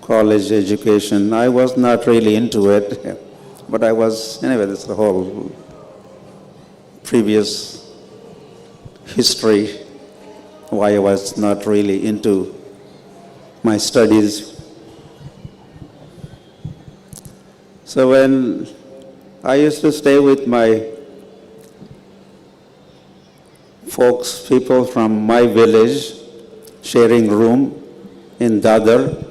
college education. I was not really into it, but I was, anyway, that's the whole previous history, why I was not really into my studies. So when I used to stay with my folks, people from my village, sharing room in Dadar.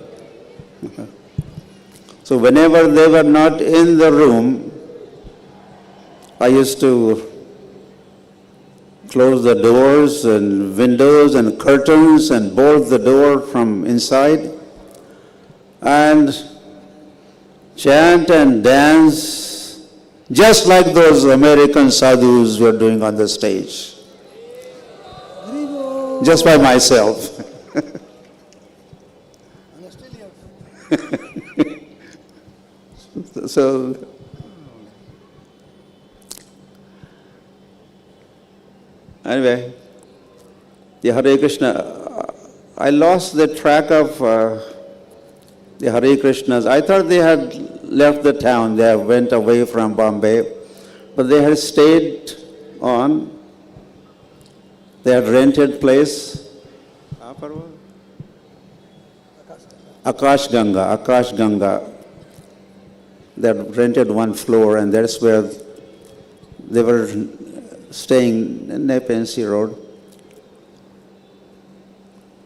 So whenever they were not in the room, I used to close the doors and windows and curtains and bolt the door from inside and chant and dance just like those American sadhus were doing on the stage. Just by myself. So, anyway, the Hare Krishna, I lost the track of the Hare Krishnas. I thought they had left the town, they went away from Bombay, but they had stayed on. They had rented place. Akash Ganga. They had rented one floor, and that's where they were staying in Nepensi Road.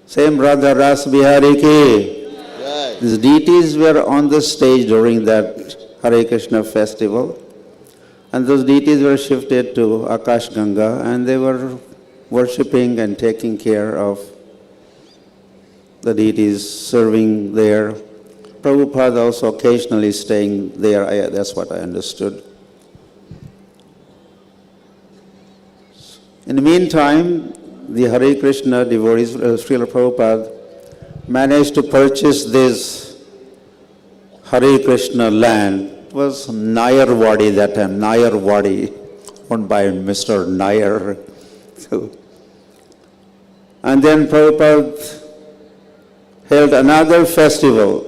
Same RadhaRasbihari ki. Right. These deities were on the stage during that Hare Krishna festival, and those deities were shifted to Akash Ganga, and they were worshipping and taking care of the deities, serving there. Prabhupada also occasionally staying there, that's what I understood. In the meantime, the Hare Krishna devotees, Srila Prabhupada, managed to purchase this Hare Krishna land. It was Nayarwadi that time, Nayarwadi, owned by Mr. Nayar. And then Prabhupada held another festival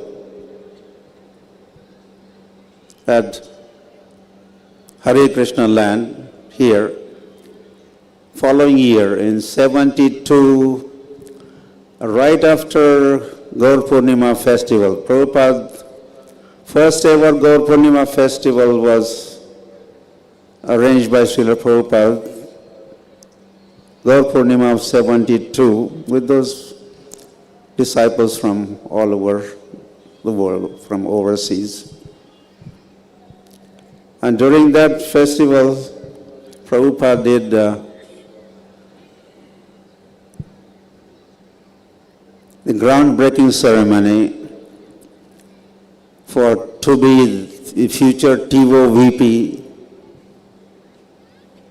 at Hare Krishna land here. Following year in 72, right after Gaur Purnima festival, Prabhupada first ever Gaur Purnima festival was arranged by Srila Prabhupada. Gaur Purnima of 72 with those disciples from all over the world, from overseas. And during that festival, Prabhupada did the groundbreaking ceremony to be the future TiVo VP.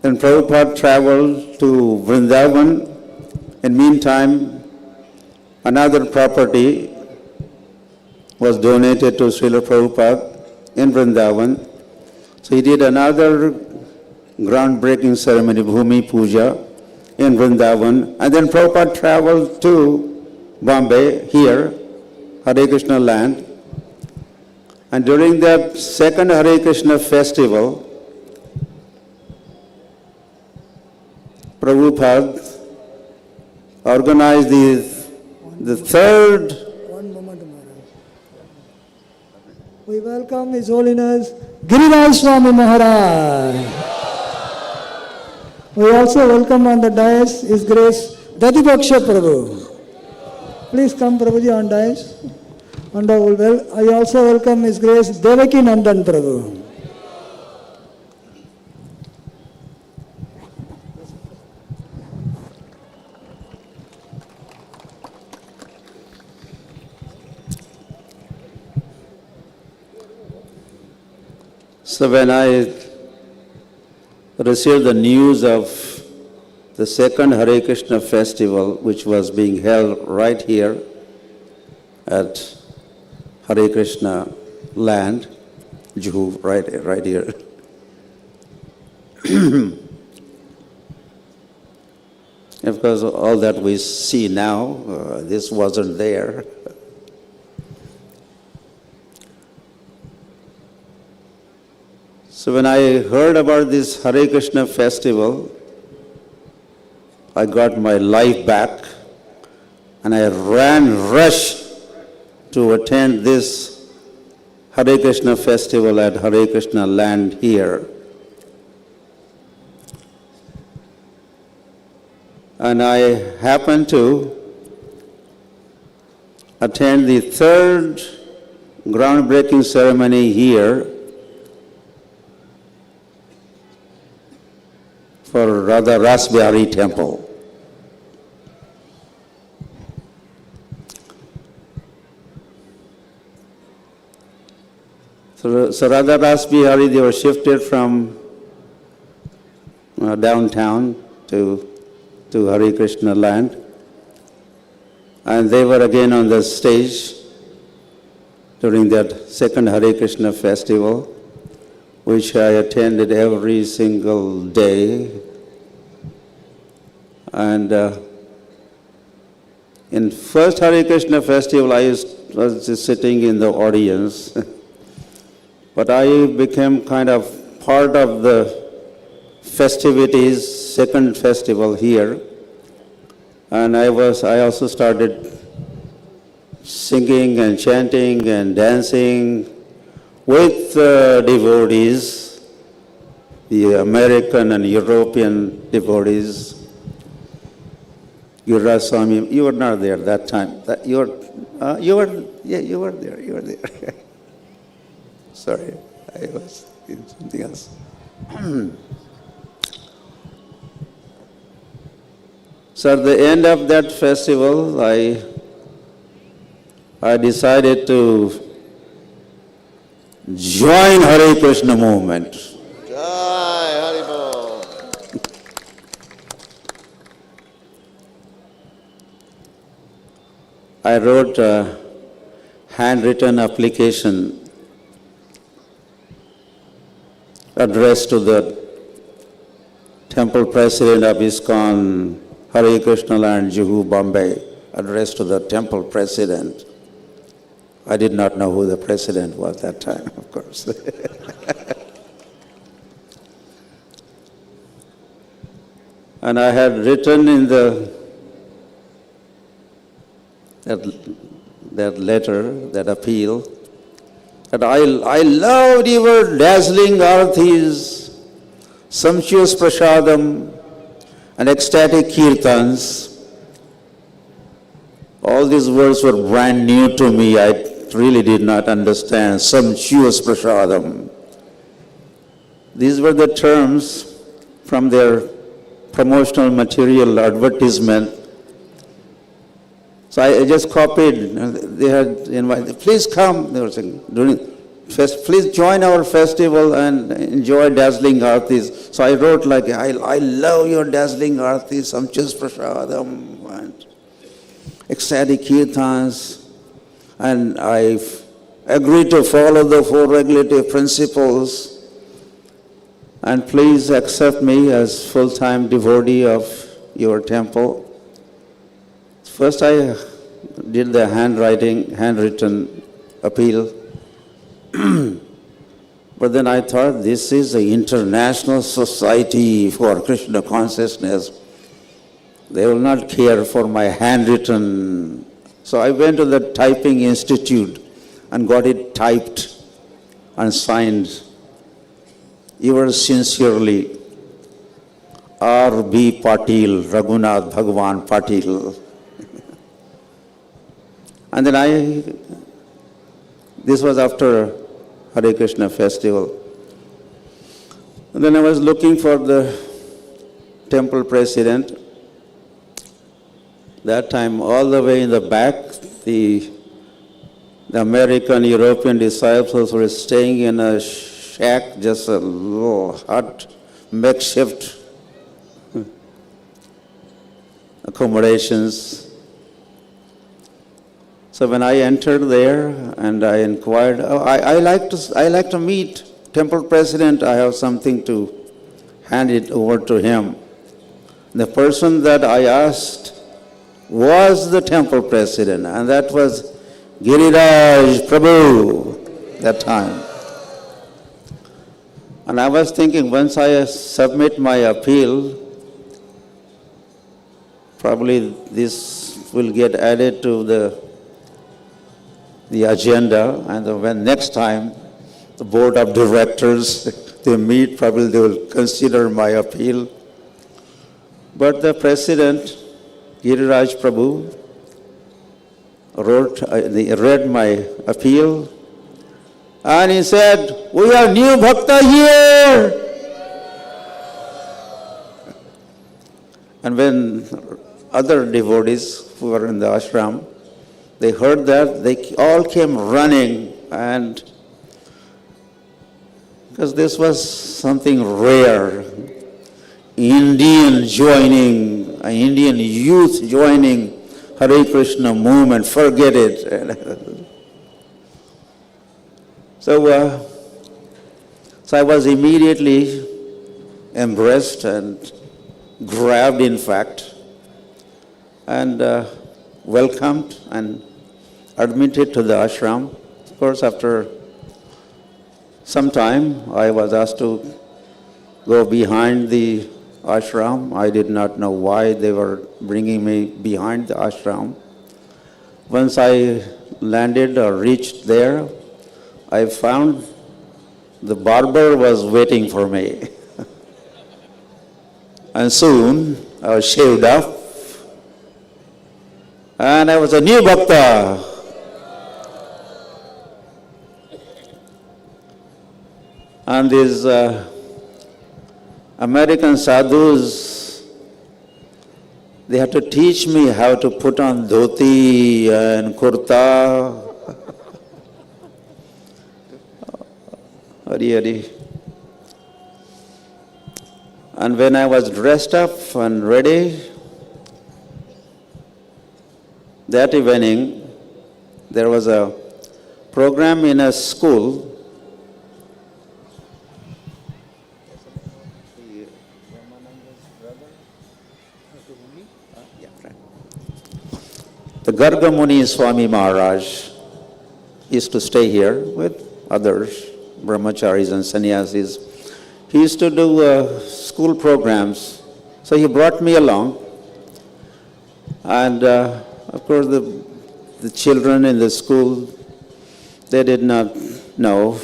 Then Prabhupada traveled to Vrindavan. In meantime, another property was donated to Srila Prabhupada in Vrindavan. So he did another groundbreaking ceremony, Bhumi-Puja, in Vrindavan. And then Prabhupada traveled to Bombay, here, Hare Krishna land. And during that second Hare Krishna festival, Prabhupada organized the third. One moment, Maharaj. We welcome His Holiness Giriraj Swami Maharaj. We also welcome on the dais His Grace Dadibaksha Prabhu. Please come, Prabhuji, on dais. And I also welcome His Grace Devaki Nandan Prabhu. So when I received the news of the second Hare Krishna festival, which was being held right here at Hare Krishna land, Juhu, right here. Of course, all that we see now, this wasn't there. So when I heard about this Hare Krishna festival, I got my life back and I rushed to attend this Hare Krishna festival at Hare Krishna land here. And I happened to attend the third groundbreaking ceremony here for SriSriRadhaRasbihariTemple. So Radha Rasbihari, they were shifted from downtown to Hare Krishna land. And they were again on the stage during that second Hare Krishna festival, which I attended every single day. And in first Hare Krishna festival, I was just sitting in the audience. But I became kind of part of the festivities, second festival here. And I also started singing and chanting and dancing with devotees, the American and European devotees. Giriraj Swami, you were not there that time. You were there. Sorry, I was doing something else. So at the end of that festival, I decided to join Hare Krishna movement. Jai Haribol. I wrote a handwritten application addressed to the temple president of ISKCON Hare Krishna Land Juhu Mumbai, addressed to the temple president. I did not know who the president was that time, of course. And I had written in that letter, that appeal, that I loved your dazzling aratis, sumptuous prasadam, and ecstatic kirtans. All these words were brand new to me. I really did not understand. Sumptuous prasadam. These were the terms from their promotional material advertisement. So I just copied. They had invited, please come. They were saying, please join our festival and enjoy dazzling aratis. So I wrote like, I love your dazzling aratis, sumptuous prasadam, and ecstatic kirtans. And I agreed to follow the four regulative principles. And please accept me as full-time devotee of your temple. First I did the handwritten appeal. But then I thought, this is an international society for Krishna consciousness. They will not care for my handwritten. So I went to the typing institute and got it typed and signed. Yours sincerely, R.B. Patil, Raghunath Bhagwan Patil. And then this was after Hare Krishna festival. And then I was looking for the temple president. That time, all the way in the back, the American, European disciples were staying in a shack, just a low hut, makeshift accommodations. So when I entered there and I inquired, I like to meet temple president. I have something to hand it over to him. The person that I asked was the temple president, and that was Giriraj Prabhu that time. And I was thinking, once I submit my appeal, probably this will get added to the agenda, and when next time the board of directors they meet, probably they will consider my appeal. But the president, Giriraj Prabhu, read my appeal, and he said, "We are new bhakta here." And when other devotees who were in the ashram, they heard that, they all came running, and because this was something rare, Indian youth joining Hare Krishna movement, forget it. So I was immediately embraced and grabbed, in fact, and welcomed and admitted to the ashram. Of course, after some time, I was asked to go behind the ashram. I did not know why they were bringing me behind the ashram. Once I landed or reached there, I found the barber was waiting for me. And soon I was shaved up, and I was a new bhakta. And these American sadhus, they had to teach me how to put on dhoti and kurta. Hari Hari. And when I was dressed up and ready, that evening there was a program in a school. The Gargamuni Swami Maharaj used to stay here with others, brahmacharis and sannyasis. He used to do school programs. So he brought me along. And of course the children in the school, they did not know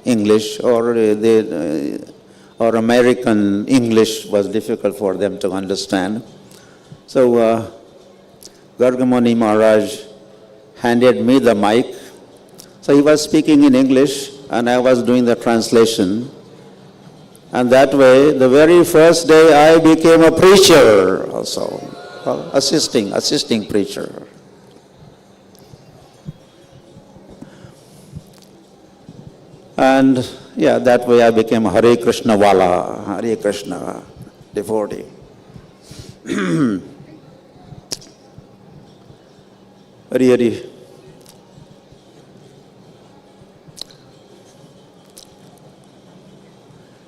English, or American English was difficult for them to understand. So Gargamuni Maharaj handed me the mic. So he was speaking in English and I was doing the translation. And that way, the very first day I became a preacher also, assisting preacher. And yeah, that way I became a Hare Krishna Wala, Hare Krishna devotee. Hare Hare.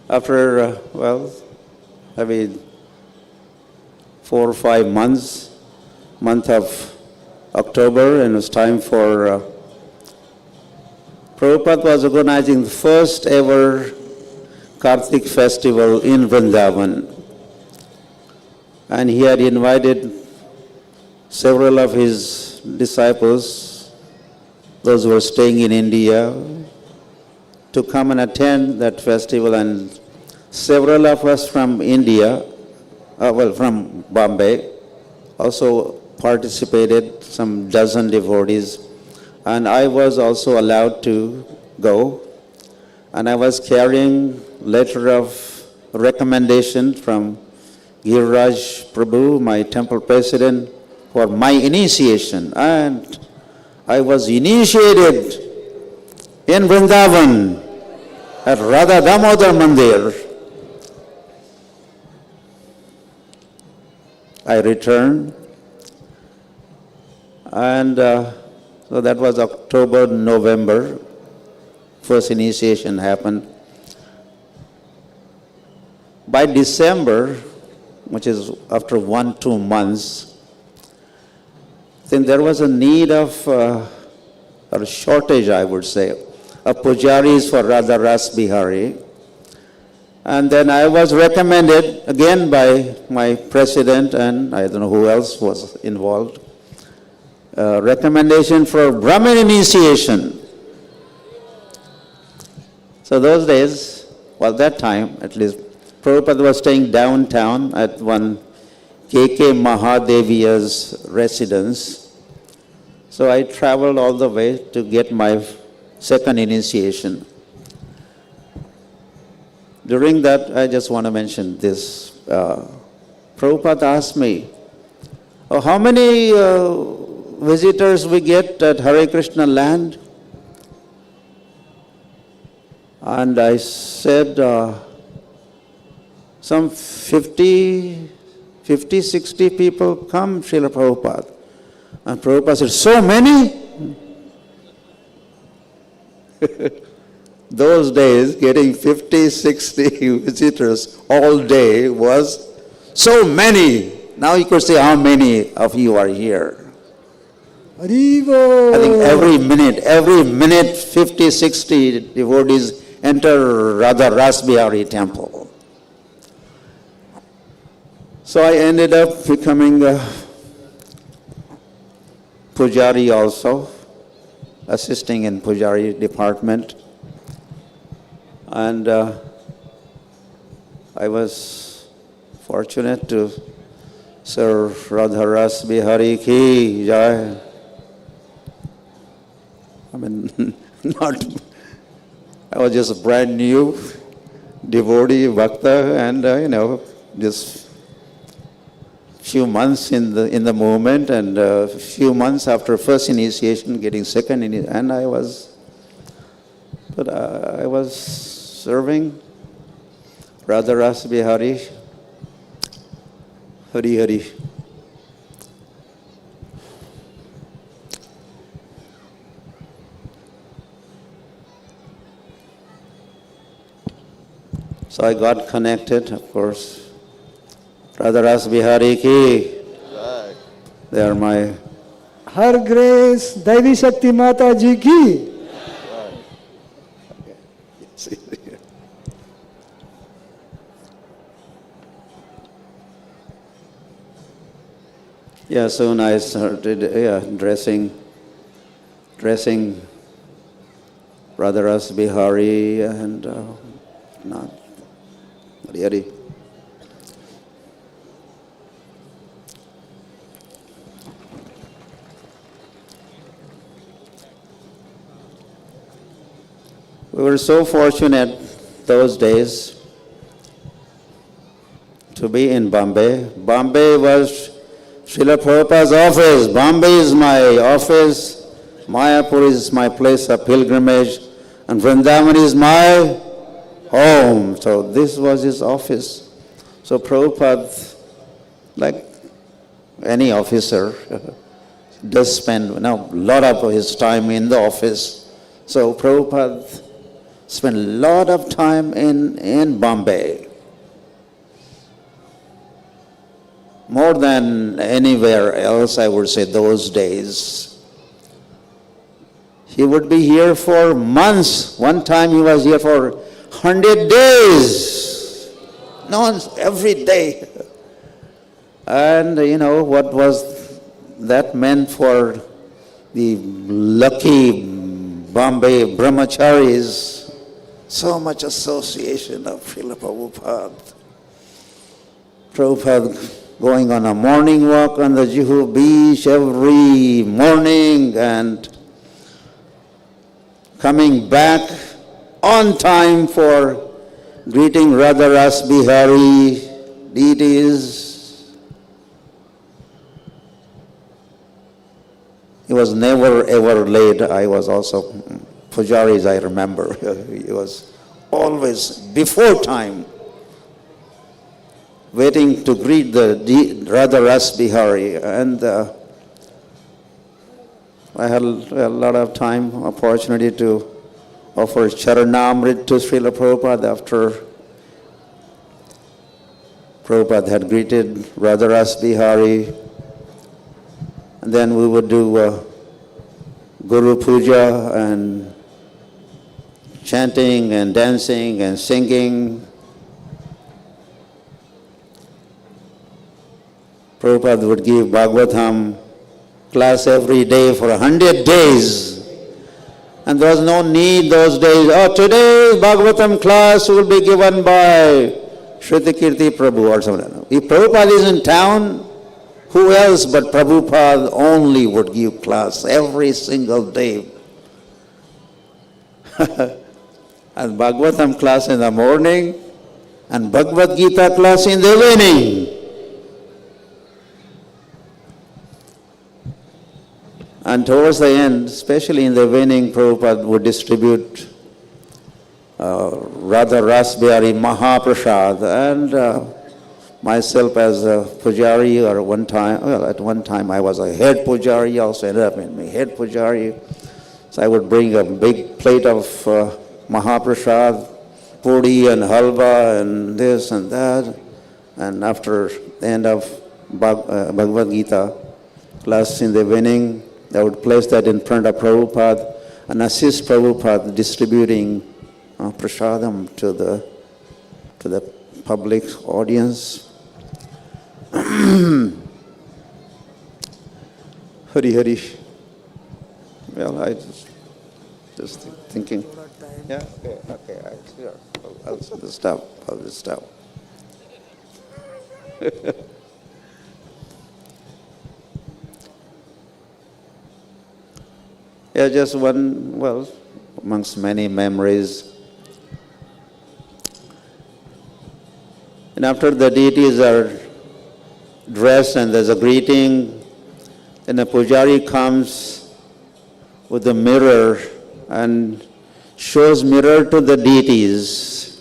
After, maybe 4 or 5 months, month of October, and it was time for, Prabhupada was organizing the first ever Kartik festival in Vrindavan. And he had invited several of his disciples, those who were staying in India, to come and attend that festival, and several of us from India, from Bombay, also participated, some dozen devotees, and I was also allowed to go, and I was carrying letter of recommendation from Giriraj Prabhu, my temple president, for my initiation, and I was initiated in Vrindavan at Radha Damodar Mandir. I returned, and so that was October, November. First initiation happened. By December, which is after 1-2 months, then there was a need of, or a shortage, I would say, of pujaris for Radharasbihari. And then I was recommended again by my president, and I don't know who else was involved, recommendation for Brahmin initiation. So those days, well, that time at least, Prabhupada was staying downtown at one K.K. Mahadeviya's residence. So I traveled all the way to get my second initiation. During that, I just want to mention this. Prabhupada asked me, oh, how many visitors we get at Hare Krishna land? And I said, some 50, 60 people come, Srila Prabhupada. And Prabhupada said, so many? Those days, getting 50, 60 visitors all day was so many. Now you could say how many of you are here. Haribo. I think every minute 50, 60 devotees enter SriSriRadhaRasbihariTemple. So I ended up becoming a pujari also, assisting in pujari department. And I was fortunate to serve SriRadhaRasbihari ki jai. I mean, I was just a brand new devotee, bhakta, and just few months in the movement, and a few months after first initiation, getting second initiation, and I was serving SriRadhaRasbihari, Hari Hari. So I got connected, of course. SriRadhaRasbihari ki. They are my... Her Grace, Devi Shakti Mata Ji ki. Yeah, soon I started dressing SriRadhaRasbihari and not Hari. We were so fortunate those days to be in Bombay. Bombay was Srila Prabhupada's office. Bombay is my office. Mayapur is my place of pilgrimage. And Vrindavan is my home. So this was his office. So Prabhupada, like any officer, does spend a lot of his time in the office. So Prabhupada spent a lot of time in Bombay. More than anywhere else, I would say, those days. He would be here for months. One time he was here for 100 days. No, every day. And what was that meant for the lucky Bombay brahmacharis? So much association of Srila Prabhupada. Prabhupada going on a morning walk on the Juhu beach every morning and coming back on time for greeting SriRadhaRasbihari deities. He was never ever late. I was also pujaris, I remember. He was always before time, waiting to greet the SriRadhaRasbihari. And I had a lot of time, opportunity to offer Charanamrit to Srila Prabhupada after Prabhupada had greeted SriRadhaRasbihari. And then we would do Guru Puja and chanting and dancing and singing. Prabhupada would give Bhagavatam class every day for 100 days. And there was no need those days, oh, today's Bhagavatam class will be given by Shrutikirti Prabhu or something. If Prabhupada is in town, who else but Prabhupada only would give class every single day. And Bhagavatam class in the morning and Bhagavad-gita class in the evening. And towards the end, especially in the evening, Prabhupada would distribute RadhaRasbihari Mahaprasad, and myself as a pujari, or at one time I was a head pujari, also ended up in head pujari. So I would bring a big plate of Mahaprasad, puri and halva and this and that. And after the end of Bhagavad-gita class in the evening, I would place that in front of Prabhupada and assist Prabhupada distributing prasadam to the public audience. Hari Hari. Well, I just thinking. Yeah, okay, I'll just stop. Yeah, just one, well, amongst many memories. And after the deities are dressed and there's a greeting, then the pujari comes with a mirror and shows mirror to the deities.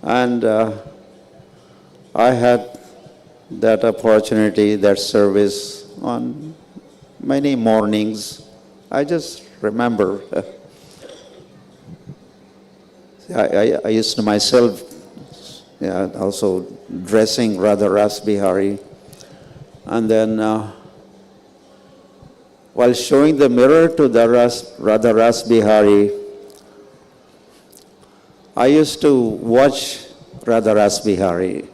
And I had that opportunity, that service on many mornings. I just remember, I used to myself, also dressing RadhaRasbihari, and then while showing the mirror to the RadhaRasbihari, I used to watch RadhaRasbihari.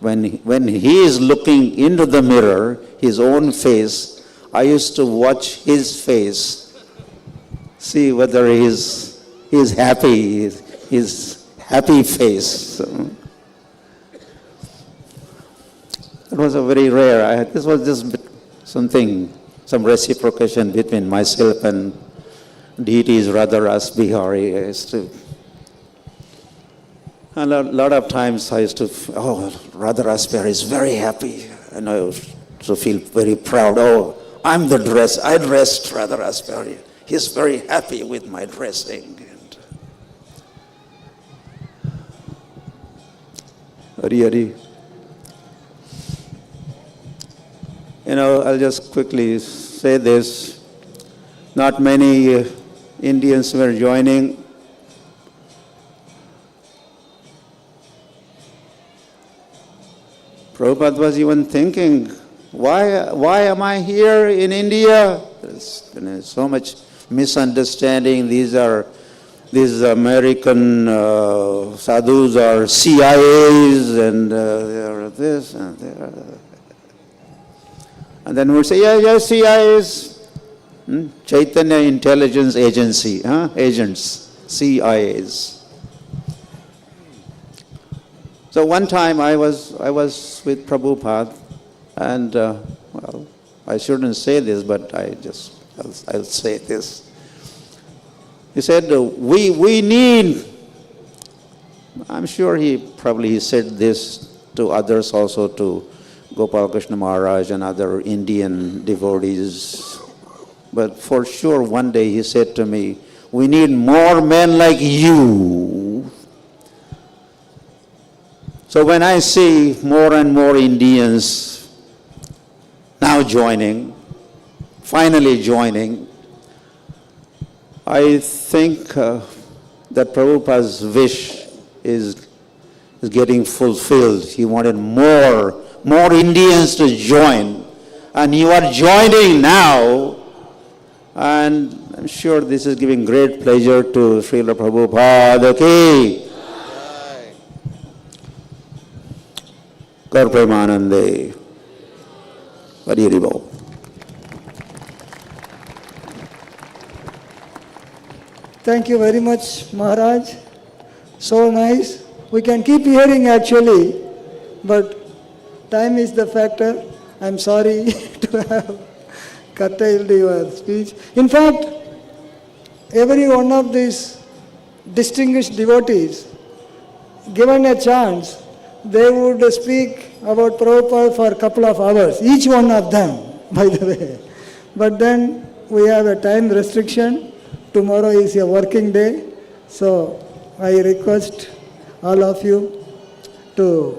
When he is looking into the mirror, his own face, I used to watch his face, see whether he's happy, his happy face. It was a very rare. This was just something, some reciprocation between myself and deities RadhaRasbihari. I used to. And a lot of times I used to, RadhaRasbihari is very happy. And I used to feel very proud. Oh, I dressed RadhaRasbihari. He's very happy with my dressing. And Hari Hari. I'll just quickly say this. Not many Indians were joining. Prabhupada was even thinking, why am I here in India? There's so much misunderstanding. These American sadhus are CIAs, and they are this and they are that. And then we'll say, yeah, CIAs, Chaitanya Intelligence Agency, agents, CIAs. So one time I was with Prabhupada, and I shouldn't say this, but I'll say this. He said, we need, I'm sure he said this to others also, to Gopal Krishna Maharaj and other Indian devotees. But for sure one day he said to me, we need more men like you. So when I see more and more Indians now finally joining, I think that Prabhupada's wish is getting fulfilled. He wanted more Indians to join, and you are joining now. And I'm sure this is giving great pleasure to Srila Prabhupada ki. Gaur Premanande. Hari Hari Bol. Thank you very much, Maharaj. So nice. We can keep hearing actually, but time is the factor. I'm sorry to have curtailed your speech. In fact, every one of these distinguished devotees, given a chance, they would speak about Prabhupada for a couple of hours, each one of them, by the way. But then we have a time restriction. Tomorrow is a working day, so I request all of you to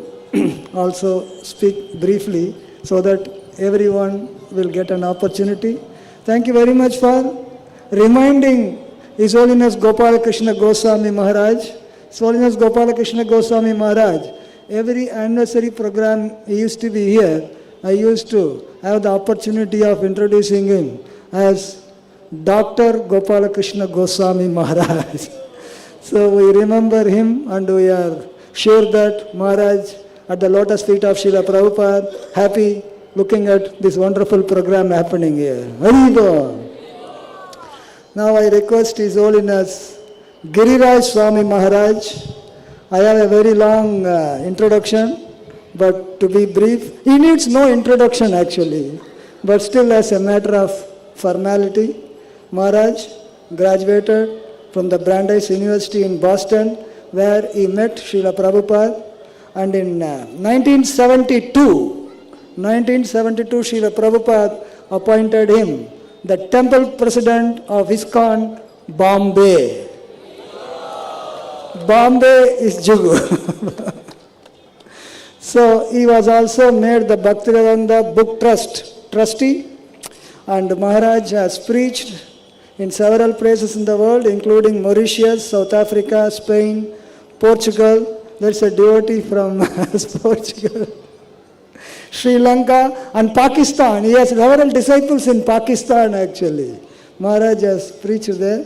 also speak briefly so that everyone will get an opportunity. Thank you very much for reminding His Holiness Gopal Krishna Goswami Maharaj. His Holiness Gopal Krishna Goswami Maharaj, every anniversary program he used to be here, I used to have the opportunity of introducing him as Dr. Gopala Krishna Goswami Maharaj. So we remember him and we are sure that Maharaj at the lotus feet of Srila Prabhupada, happy looking at this wonderful program happening here. Haribo. Now I request His Holiness Giriraj Swami Maharaj. I have a very long introduction, but to be brief, he needs no introduction actually, but still as a matter of formality. Maharaj graduated from the Brandeis University in Boston, where he met Srila Prabhupada, and in 1972, Srila Prabhupada appointed him the temple president of ISKCON Bombay. Bombay is Juhu. So he was also made the Bhaktivedanta Book Trust trustee, and Maharaj has preached in several places in the world, including Mauritius, South Africa, Spain, Portugal. There's a devotee from Portugal. Sri Lanka and Pakistan. He has several disciples in Pakistan actually. Maharaj has preached there.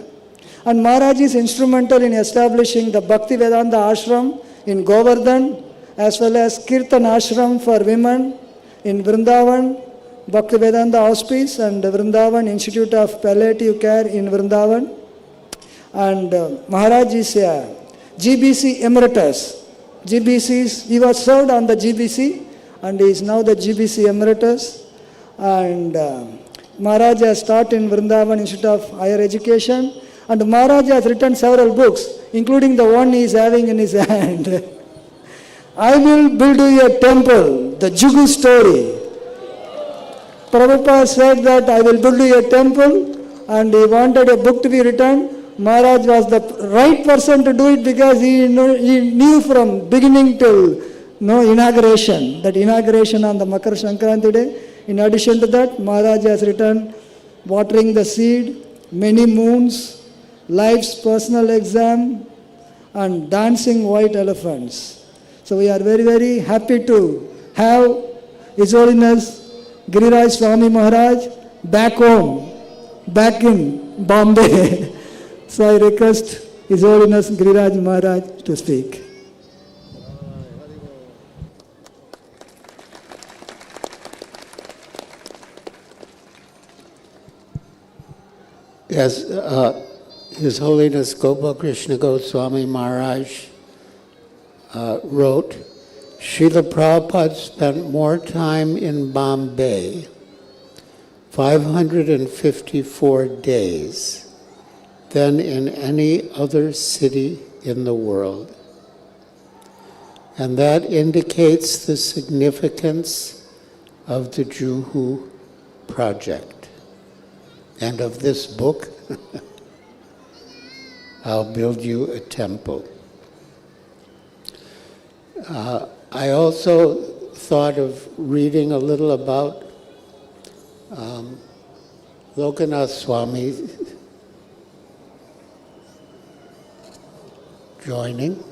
And Maharaj is instrumental in establishing the Bhaktivedanta ashram in Govardhan, as well as Kirtan ashram for women in Vrindavan, Bhaktivedanta Hospice and Vrindavan Institute of Palliative Care in Vrindavan. And Maharaj is a GBC Emeritus. He was served on the GBC and he is now the GBC Emeritus. And Maharaj has taught in Vrindavan Institute of Higher Education. And Maharaj has written several books, including the one he is having in his hand. I will build you a temple, the Juhu story. Prabhupada said that I will build you a temple, and he wanted a book to be written. Maharaj was the right person to do it because he knew from beginning till inauguration, that inauguration on the Makar Sankranti day. In addition to that, Maharaj has written Watering the Seed, Many Moons, Life's Personal Exam, and Dancing White Elephants. So we are very, very happy to have His Holiness Giriraj Swami Maharaj back home, back in Bombay. So I request His Holiness Giriraj Maharaj to speak. Yes, His Holiness Gopal Krishna Goswami Maharaj wrote, Srila Prabhupada spent more time in Bombay, 554 days, than in any other city in the world. And that indicates the significance of the Juhu project and of this book, I'll Build You a Temple. I also thought of reading a little about Lokanath Swami joining.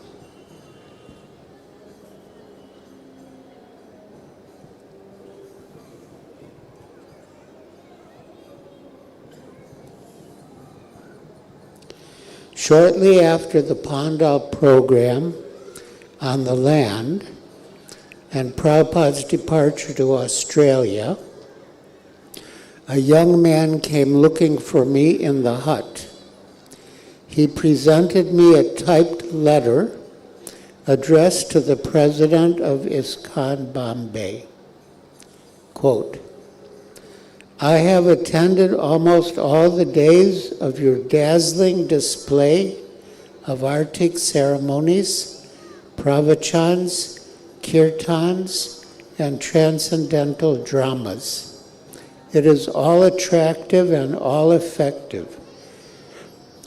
Shortly after the Pandal program on the land and Prabhupada's departure to Australia, a young man came looking for me in the hut. He presented me a typed letter addressed to the president of ISKCON Bombay. Quote, I have attended almost all the days of your dazzling display of Arctic ceremonies, pravachans, kirtans, and transcendental dramas. It is all attractive and all effective,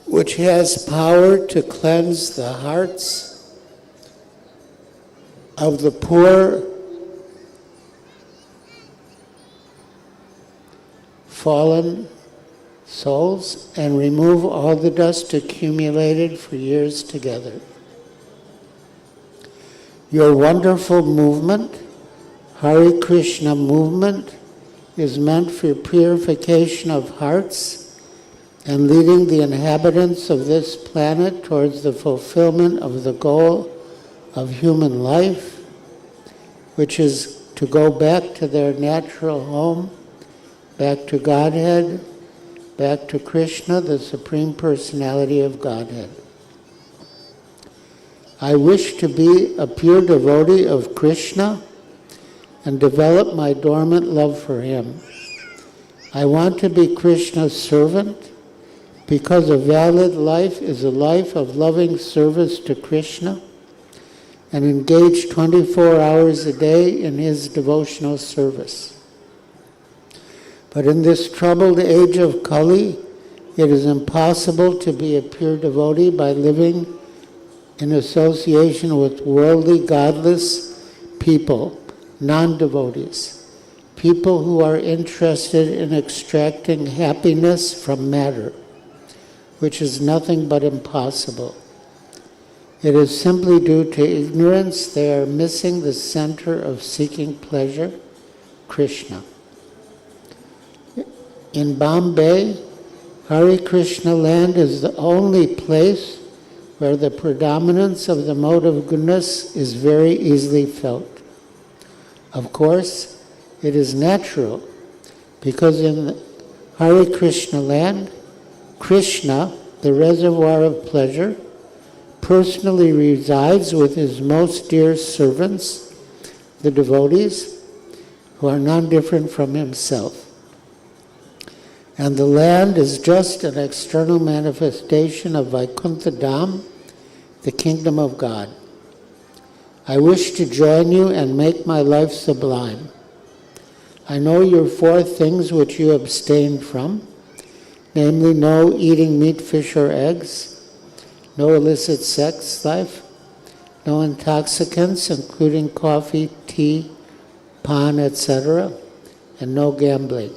which has power to cleanse the hearts of the poor, fallen souls and remove all the dust accumulated for years together. Your wonderful movement, Hare Krishna movement, is meant for purification of hearts and leading the inhabitants of this planet towards the fulfillment of the goal of human life, which is to go back to their natural home, back to Godhead, back to Krishna, the Supreme Personality of Godhead. I wish to be a pure devotee of Krishna and develop my dormant love for him. I want to be Krishna's servant because a valid life is a life of loving service to Krishna and engage 24 hours a day in his devotional service. But in this troubled age of Kali, it is impossible to be a pure devotee by living in association with worldly, godless people, non-devotees, people who are interested in extracting happiness from matter, which is nothing but impossible. It is simply due to ignorance they are missing the center of seeking pleasure, Krishna. In Bombay, Hare Krishna land is the only place where the predominance of the mode of goodness is very easily felt. Of course, it is natural, because in Hare Krishna land, Krishna, the reservoir of pleasure, personally resides with his most dear servants, the devotees, who are none different from himself. And the land is just an external manifestation of Vaikuntha Dham, the kingdom of God. I wish to join you and make my life sublime. I know your 4 things which you abstain from, namely no eating meat, fish, or eggs, no illicit sex life, no intoxicants, including coffee, tea, pan, etc., and no gambling.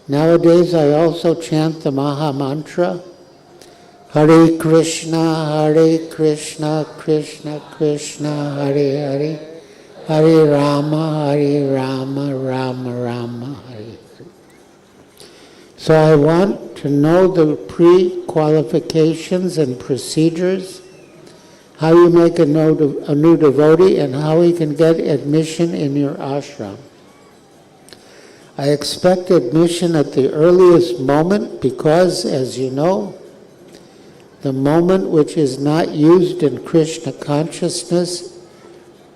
Nowadays, I also chant the Maha Mantra, Hare Krishna, Krishna Krishna, Hare Hare, Hare Rama, Rama Rama, Hare Hare. So I want to know the pre-qualifications and procedures, how you make a new devotee, and how he can get admission in your ashram. I expect admission at the earliest moment because, as you know, the moment which is not used in Krishna consciousness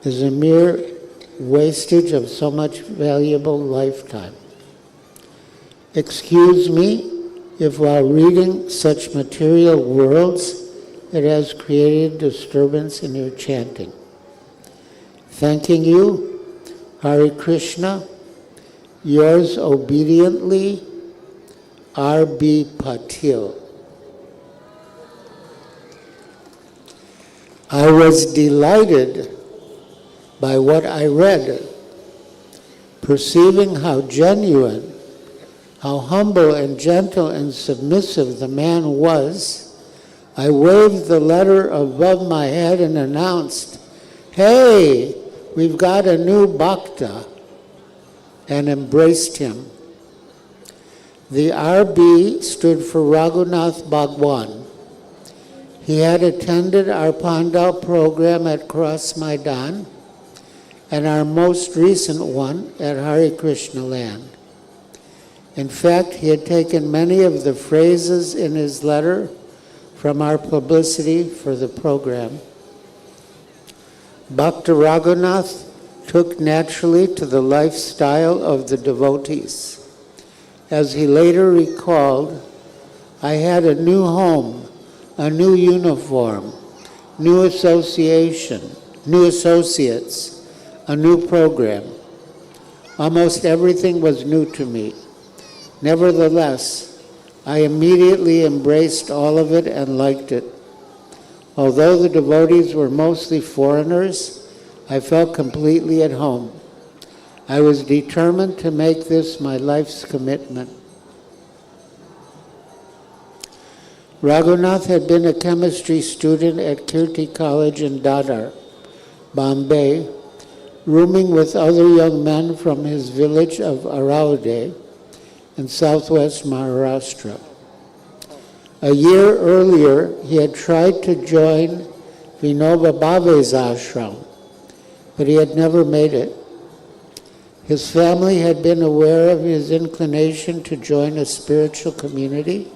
is a mere wastage of so much valuable lifetime. Excuse me if while reading such material worlds, it has created disturbance in your chanting. Thanking you, Hare Krishna, yours obediently, R.B. Patil. I was delighted by what I read, perceiving how genuine, how humble and gentle and submissive the man was. I waved the letter above my head and announced, "Hey, we've got a new bhakta," and embraced him. The RB stood for Raghunath Bhagwan, He had attended our Pandal program at Cross Maidan and our most recent one at Hare Krishna Land. In fact, he had taken many of the phrases in his letter from our publicity for the program. Bhakta Raghunath took naturally to the lifestyle of the devotees. As he later recalled, I had a new home, a new uniform, new association, new associates, a new program. Almost everything was new to me. Nevertheless, I immediately embraced all of it and liked it. Although the devotees were mostly foreigners, I felt completely at home. I was determined to make this my life's commitment. Raghunath had been a chemistry student at Kirti College in Dadar, Bombay, rooming with other young men from his village of Aravade in southwest Maharashtra. A year earlier, he had tried to join Vinoba Bhave's ashram, but he had never made it. His family had been aware of his inclination to join a spiritual community,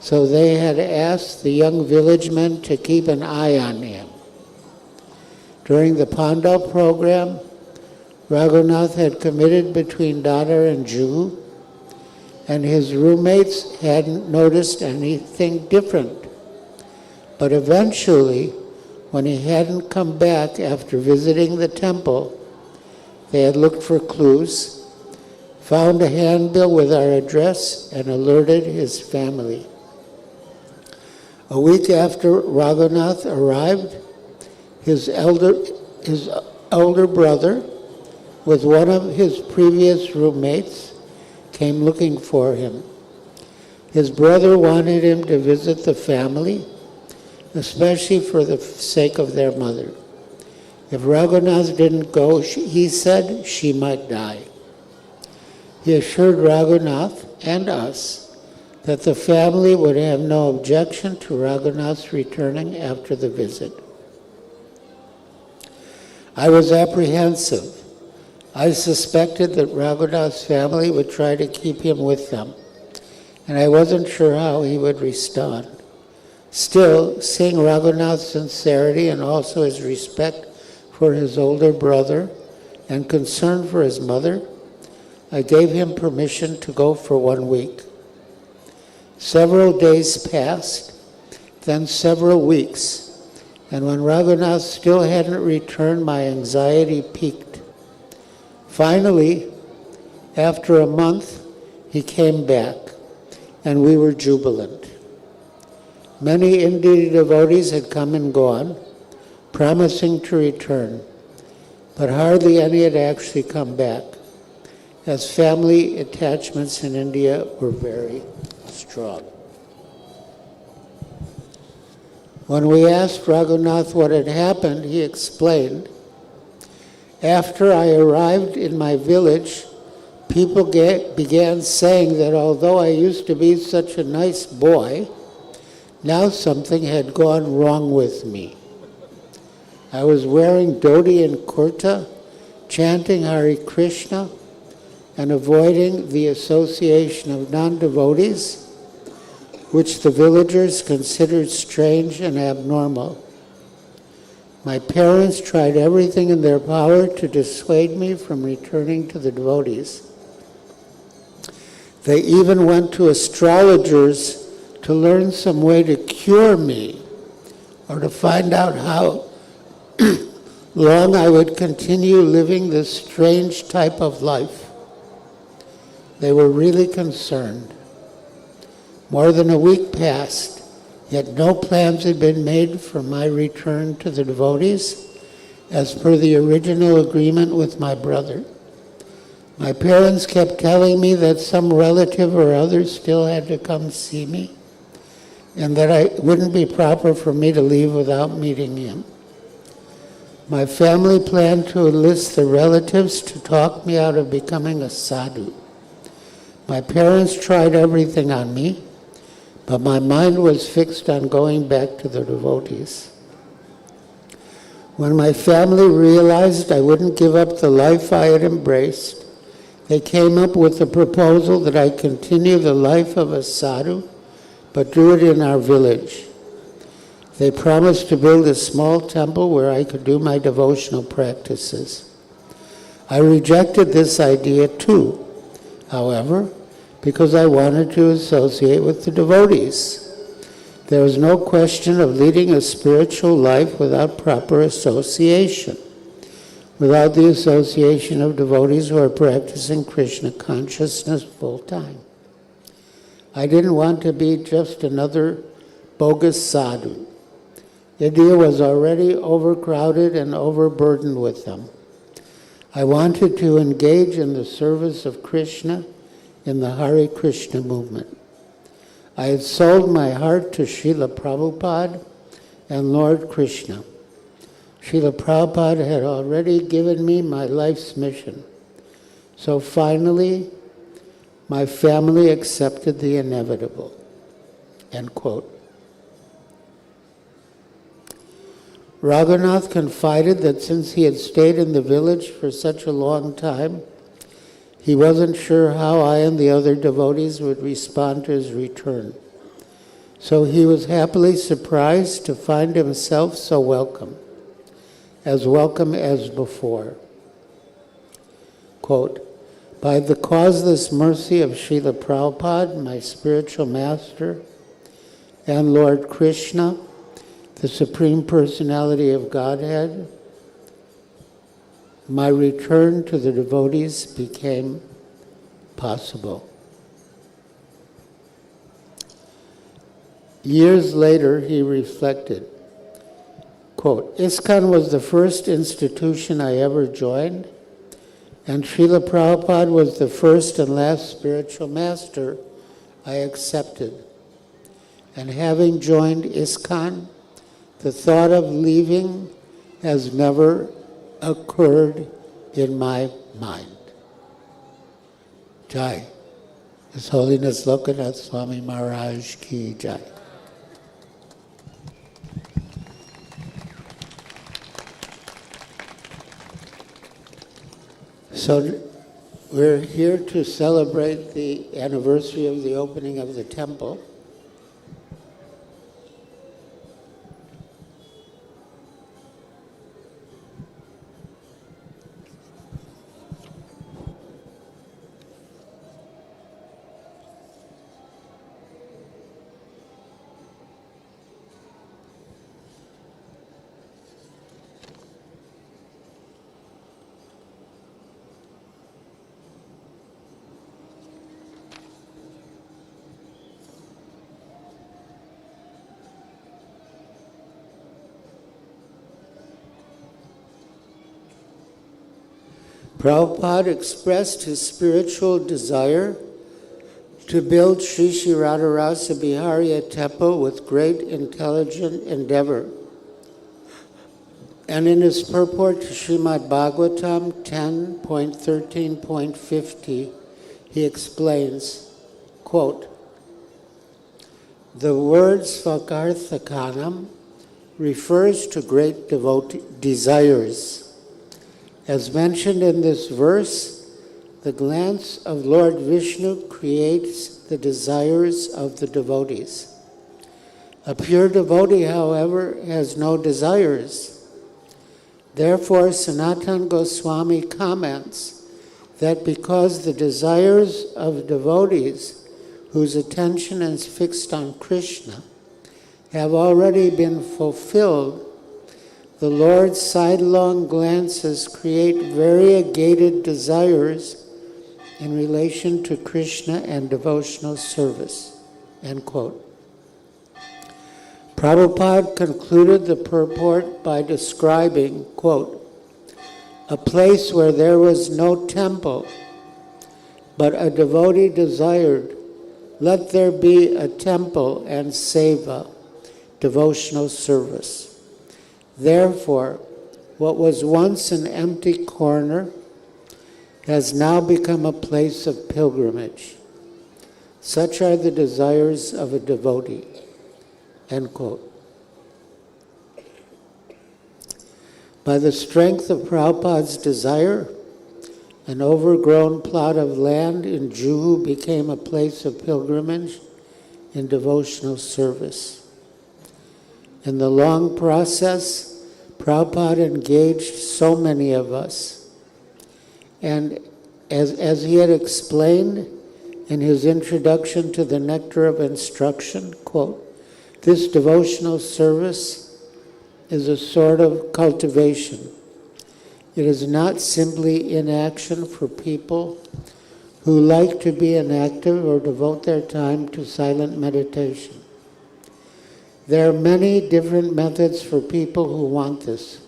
so they had asked the young village men to keep an eye on him. During the Pandal program, Raghunath had committed between Dadar and Juhu, and his roommates hadn't noticed anything different. But eventually, when he hadn't come back after visiting the temple, they had looked for clues, found a handbill with our address, and alerted his family. A week after Raghunath arrived, his elder brother, with one of his previous roommates, came looking for him. His brother wanted him to visit the family, especially for the sake of their mother. If Raghunath didn't go, he said she might die. He assured Raghunath and us that the family would have no objection to Raghunath's returning after the visit. I was apprehensive. I suspected that Raghunath's family would try to keep him with them, and I wasn't sure how he would respond. Still, seeing Raghunath's sincerity and also his respect for his older brother and concern for his mother, I gave him permission to go for 1 week. Several days passed, then several weeks, and when Raghunath still hadn't returned, my anxiety peaked. Finally, after a month, he came back, and we were jubilant. Many Indian devotees had come and gone, promising to return, but hardly any had actually come back, as family attachments in India were very strong. When we asked Raghunath what had happened, he explained, "After I arrived in my village, people began saying that although I used to be such a nice boy, now something had gone wrong with me. I was wearing dhoti and kurta, chanting Hare Krishna, and avoiding the association of non-devotees, which the villagers considered strange and abnormal. My parents tried everything in their power to dissuade me from returning to the devotees. They even went to astrologers to learn some way to cure me or to find out how long I would continue living this strange type of life. They were really concerned. More than a week passed, yet no plans had been made for my return to the devotees as per the original agreement with my brother. My parents kept telling me that some relative or other still had to come see me, and that it wouldn't be proper for me to leave without meeting him. My family planned to enlist the relatives to talk me out of becoming a sadhu. My parents tried everything on me, but my mind was fixed on going back to the devotees. When my family realized I wouldn't give up the life I had embraced, they came up with the proposal that I continue the life of a sadhu, but do it in our village. They promised to build a small temple where I could do my devotional practices. I rejected this idea too, however, because I wanted to associate with the devotees. There was no question of leading a spiritual life without proper association, without the association of devotees who are practicing Krishna consciousness full time. I didn't want to be just another bogus sadhu. India was already overcrowded and overburdened with them. I wanted to engage in the service of Krishna in the Hare Krishna movement. I had sold my heart to Srila Prabhupada and Lord Krishna. Srila Prabhupada had already given me my life's mission. So finally, my family accepted the inevitable. End quote. Raghunath confided that since he had stayed in the village for such a long time, he wasn't sure how I and the other devotees would respond to his return. So he was happily surprised to find himself so welcome as before. Quote, by the causeless mercy of Srila Prabhupada, my spiritual master, and Lord Krishna, the Supreme Personality of Godhead, my return to the devotees became possible. Years later, he reflected, quote, ISKCON was the first institution I ever joined, and Srila Prabhupada was the first and last spiritual master I accepted. And having joined ISKCON, the thought of leaving has never occurred in my mind. Jai. His Holiness Lokanath Swami Maharaj Ki Jai. So we're here to celebrate the anniversary of the opening of the temple. Prabhupada expressed his spiritual desire to build SriSriRadhaRasbihariTemple with great intelligent endeavor. And in his purport to Srimad Bhagavatam 10.13.50, he explains, quote, the word Svakarthakanam refers to great desires. As mentioned in this verse, the glance of Lord Vishnu creates the desires of the devotees. A pure devotee, however, has no desires. Therefore, Sanatana Goswami comments that because the desires of devotees whose attention is fixed on Krishna have already been fulfilled, the Lord's sidelong glances create variegated desires in relation to Krishna and devotional service. End quote. Prabhupada concluded the purport by describing, quote, a place where there was no temple, but a devotee desired, let there be a temple and seva, devotional service. Therefore, what was once an empty corner has now become a place of pilgrimage. Such are the desires of a devotee. End quote. By the strength of Prabhupada's desire, an overgrown plot of land in Juhu became a place of pilgrimage and devotional service. In the long process, Prabhupada engaged so many of us. And as he had explained in his introduction to the Nectar of Instruction, quote, this devotional service is a sort of cultivation. It is not simply inaction for people who like to be inactive or devote their time to silent meditation. There are many different methods for people who want this,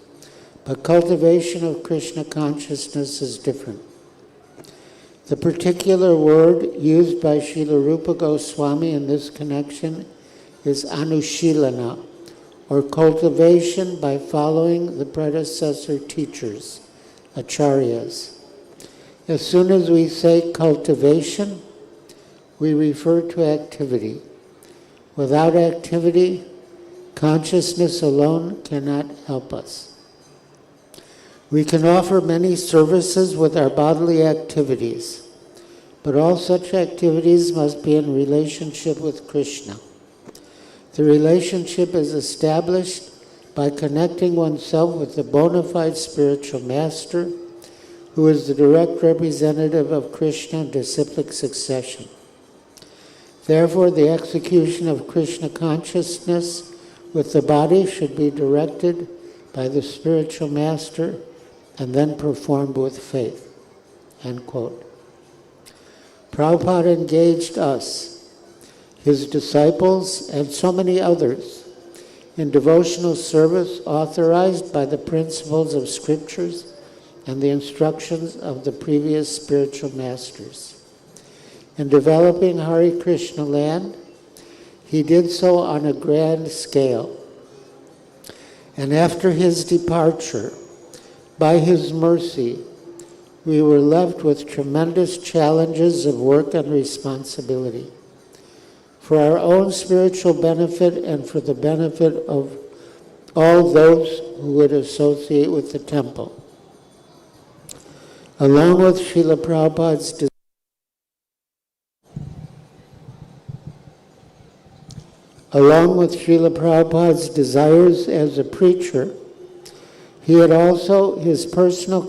but cultivation of Krishna consciousness is different. The particular word used by Srila Rupa Goswami in this connection is anushilana, or cultivation by following the predecessor teachers, acharyas. As soon as we say cultivation, we refer to activity. Without activity, consciousness alone cannot help us. We can offer many services with our bodily activities, but all such activities must be in relationship with Krishna. The relationship is established by connecting oneself with the bona fide spiritual master, who is the direct representative of Krishna in disciplic succession. Therefore, the execution of Krishna consciousness with the body should be directed by the spiritual master and then performed with faith. End quote. Prabhupada engaged us, his disciples, and so many others in devotional service authorized by the principles of scriptures and the instructions of the previous spiritual masters. In developing Hare Krishna land, he did so on a grand scale. And after his departure, by his mercy, we were left with tremendous challenges of work and responsibility. For our own spiritual benefit and for the benefit of all those who would associate with the temple. Along with Srila Prabhupada's desires as a preacher, he had also his personal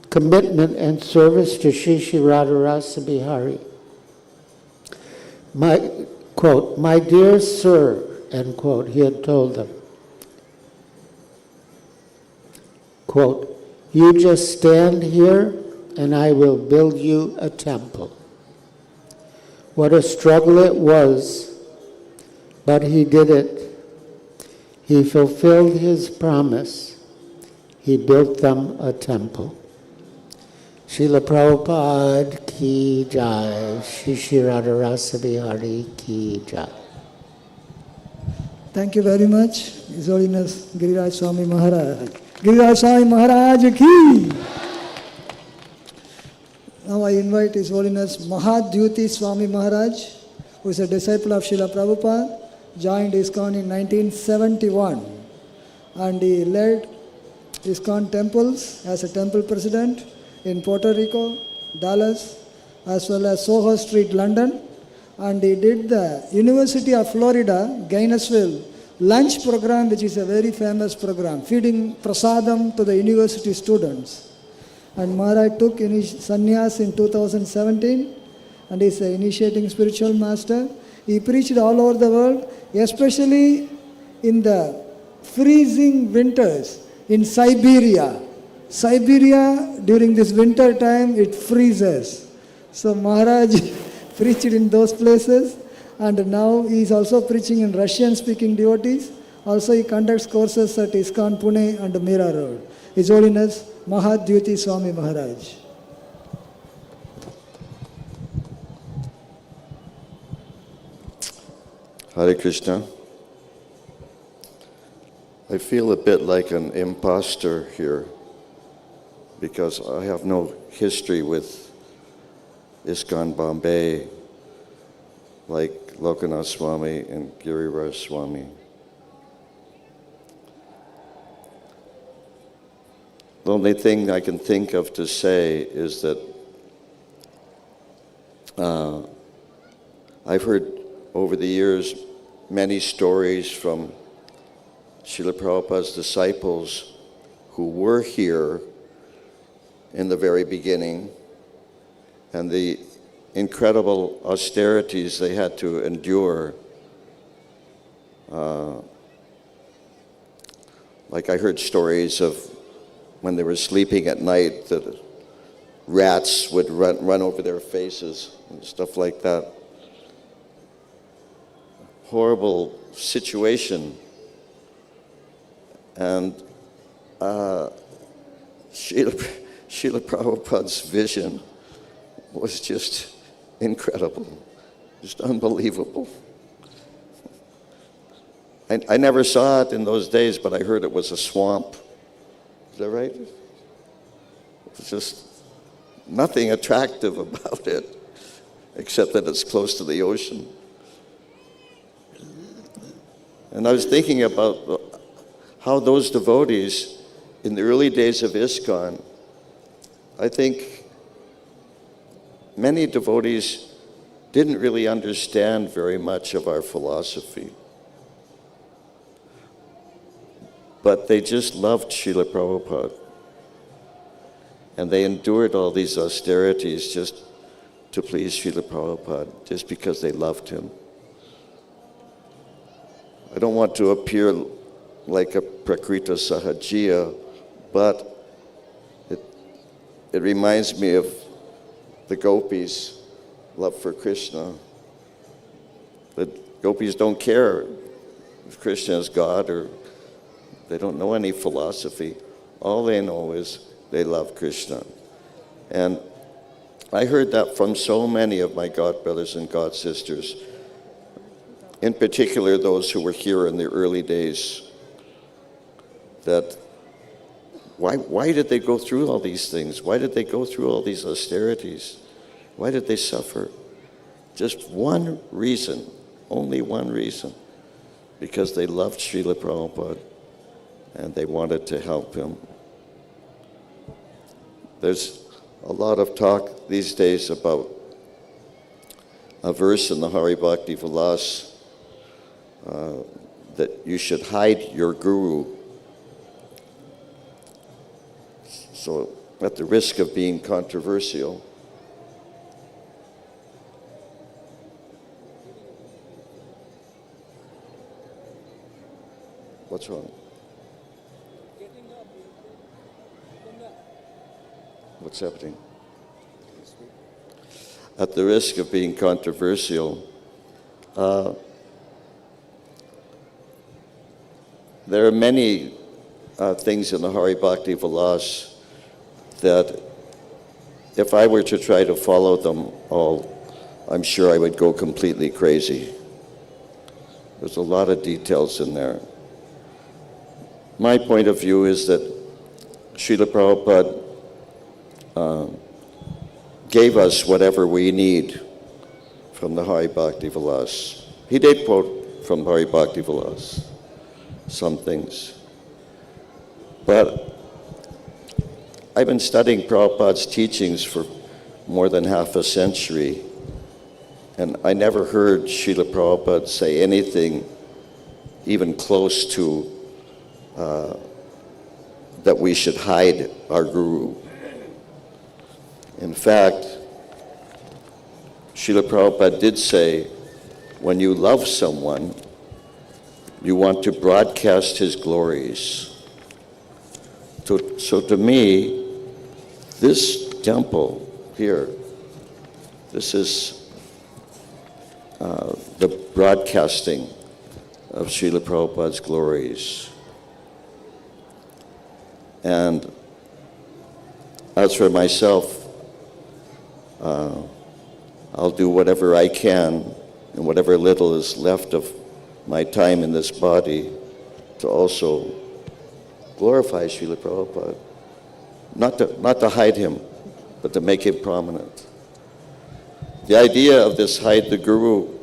commitment and service to SriSriRadhaRasbihariTemple. My dear sir, end quote, he had told them, quote, you just stand here and I will build you a temple. What a struggle it was, but he did it. He fulfilled his promise. He built them a temple. Srila Prabhupada ki jai, SriSriRadhaRasbihari ki jai. Thank you very much, His Holiness Giriraj Swami Maharaj. Giriraj Swami Maharaj ki. Now I invite His Holiness Mahadyuti Swami Maharaj, who is a disciple of Srila Prabhupada, joined ISKCON in 1971, and he led ISKCON temples as a temple president in Puerto Rico, Dallas, as well as Soho Street, London, and he did the University of Florida, Gainesville, lunch program, which is a very famous program, feeding prasadam to the university students. And Maharaj took sannyas in 2017, and is an initiating spiritual master. He preached all over the world, especially in the freezing winters in Siberia. Siberia, during this winter time, it freezes. So Maharaj preached in those places, and now he is also preaching in Russian-speaking devotees. Also he conducts courses at ISKCON Pune and Mira Road. His Holiness Mahadyuti Swami Maharaj. Hare Krishna. I feel a bit like an imposter here because I have no history with ISKCON Bombay like Lokanath Swami and Giriraj Swami. The only thing I can think of to say is that I've heard over the years many stories from Srila Prabhupada's disciples who were here in the very beginning, and the incredible austerities they had to endure. Like I heard stories of when they were sleeping at night that rats would run over their faces and stuff like that. Horrible situation. And Srila Prabhupada's vision was just incredible, just unbelievable. I never saw it in those days, but I heard it was a swamp. Is that right? It was just nothing attractive about it, except that it's close to the ocean. And I was thinking about how those devotees in the early days of ISKCON, I think many devotees didn't really understand very much of our philosophy. But they just loved Srila Prabhupada. And they endured all these austerities just to please Srila Prabhupada, just because they loved him. I don't want to appear like a Prakrita Sahajiya, but it reminds me of the gopis' love for Krishna. The gopis don't care if Krishna is God, or they don't know any philosophy. All they know is they love Krishna. And I heard that from so many of my god brothers and god sisters, in particular those who were here in the early days, that why did they go through all these things? Why did they go through all these austerities? Why did they suffer? Just one reason, only one reason, because they loved Srila Prabhupada and they wanted to help him. There's a lot of talk these days about a verse in the Hare Bhakti Vilas that you should hide your guru. So, at the risk of being controversial, what's wrong? What's happening? At the risk of being controversial, there are many things in the Hare Bhakti Vilas that if I were to try to follow them all, I'm sure I would go completely crazy. There's a lot of details in there. My point of view is that Srila Prabhupada gave us whatever we need from the Hare Bhakti Vilas. He did quote from Hare Bhakti Vilas some things. But I've been studying Prabhupada's teachings for more than half a century, and I never heard Srila Prabhupada say anything even close to that we should hide our guru. In fact, Srila Prabhupada did say, when you love someone, you want to broadcast his glories. So to me, this temple here, this is the broadcasting of Srila Prabhupada's glories. And as for myself, I'll do whatever I can and whatever little is left of my time in this body to also glorify Srila Prabhupada. Not to hide him, but to make him prominent. The idea of this hide the guru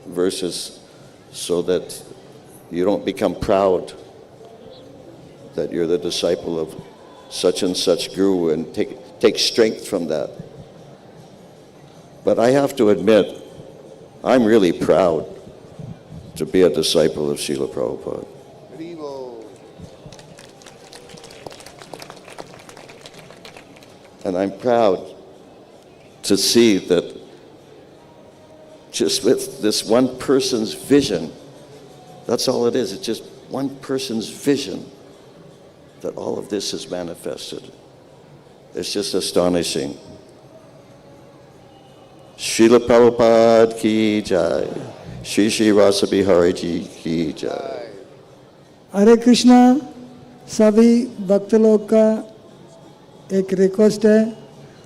verses so that you don't become proud that you're the disciple of such and such guru and take strength from that. But I have to admit, I'm really proud to be a disciple of Srila Prabhupada. And I'm proud to see that just with this one person's vision, that's all it is, it's just one person's vision that all of this is manifested. It's just astonishing. Srila Prabhupada ki jai. SriSriRadhaRasbihariTemple ki jai. हरे कृष्णा सभी भक्त लोग का एक request है,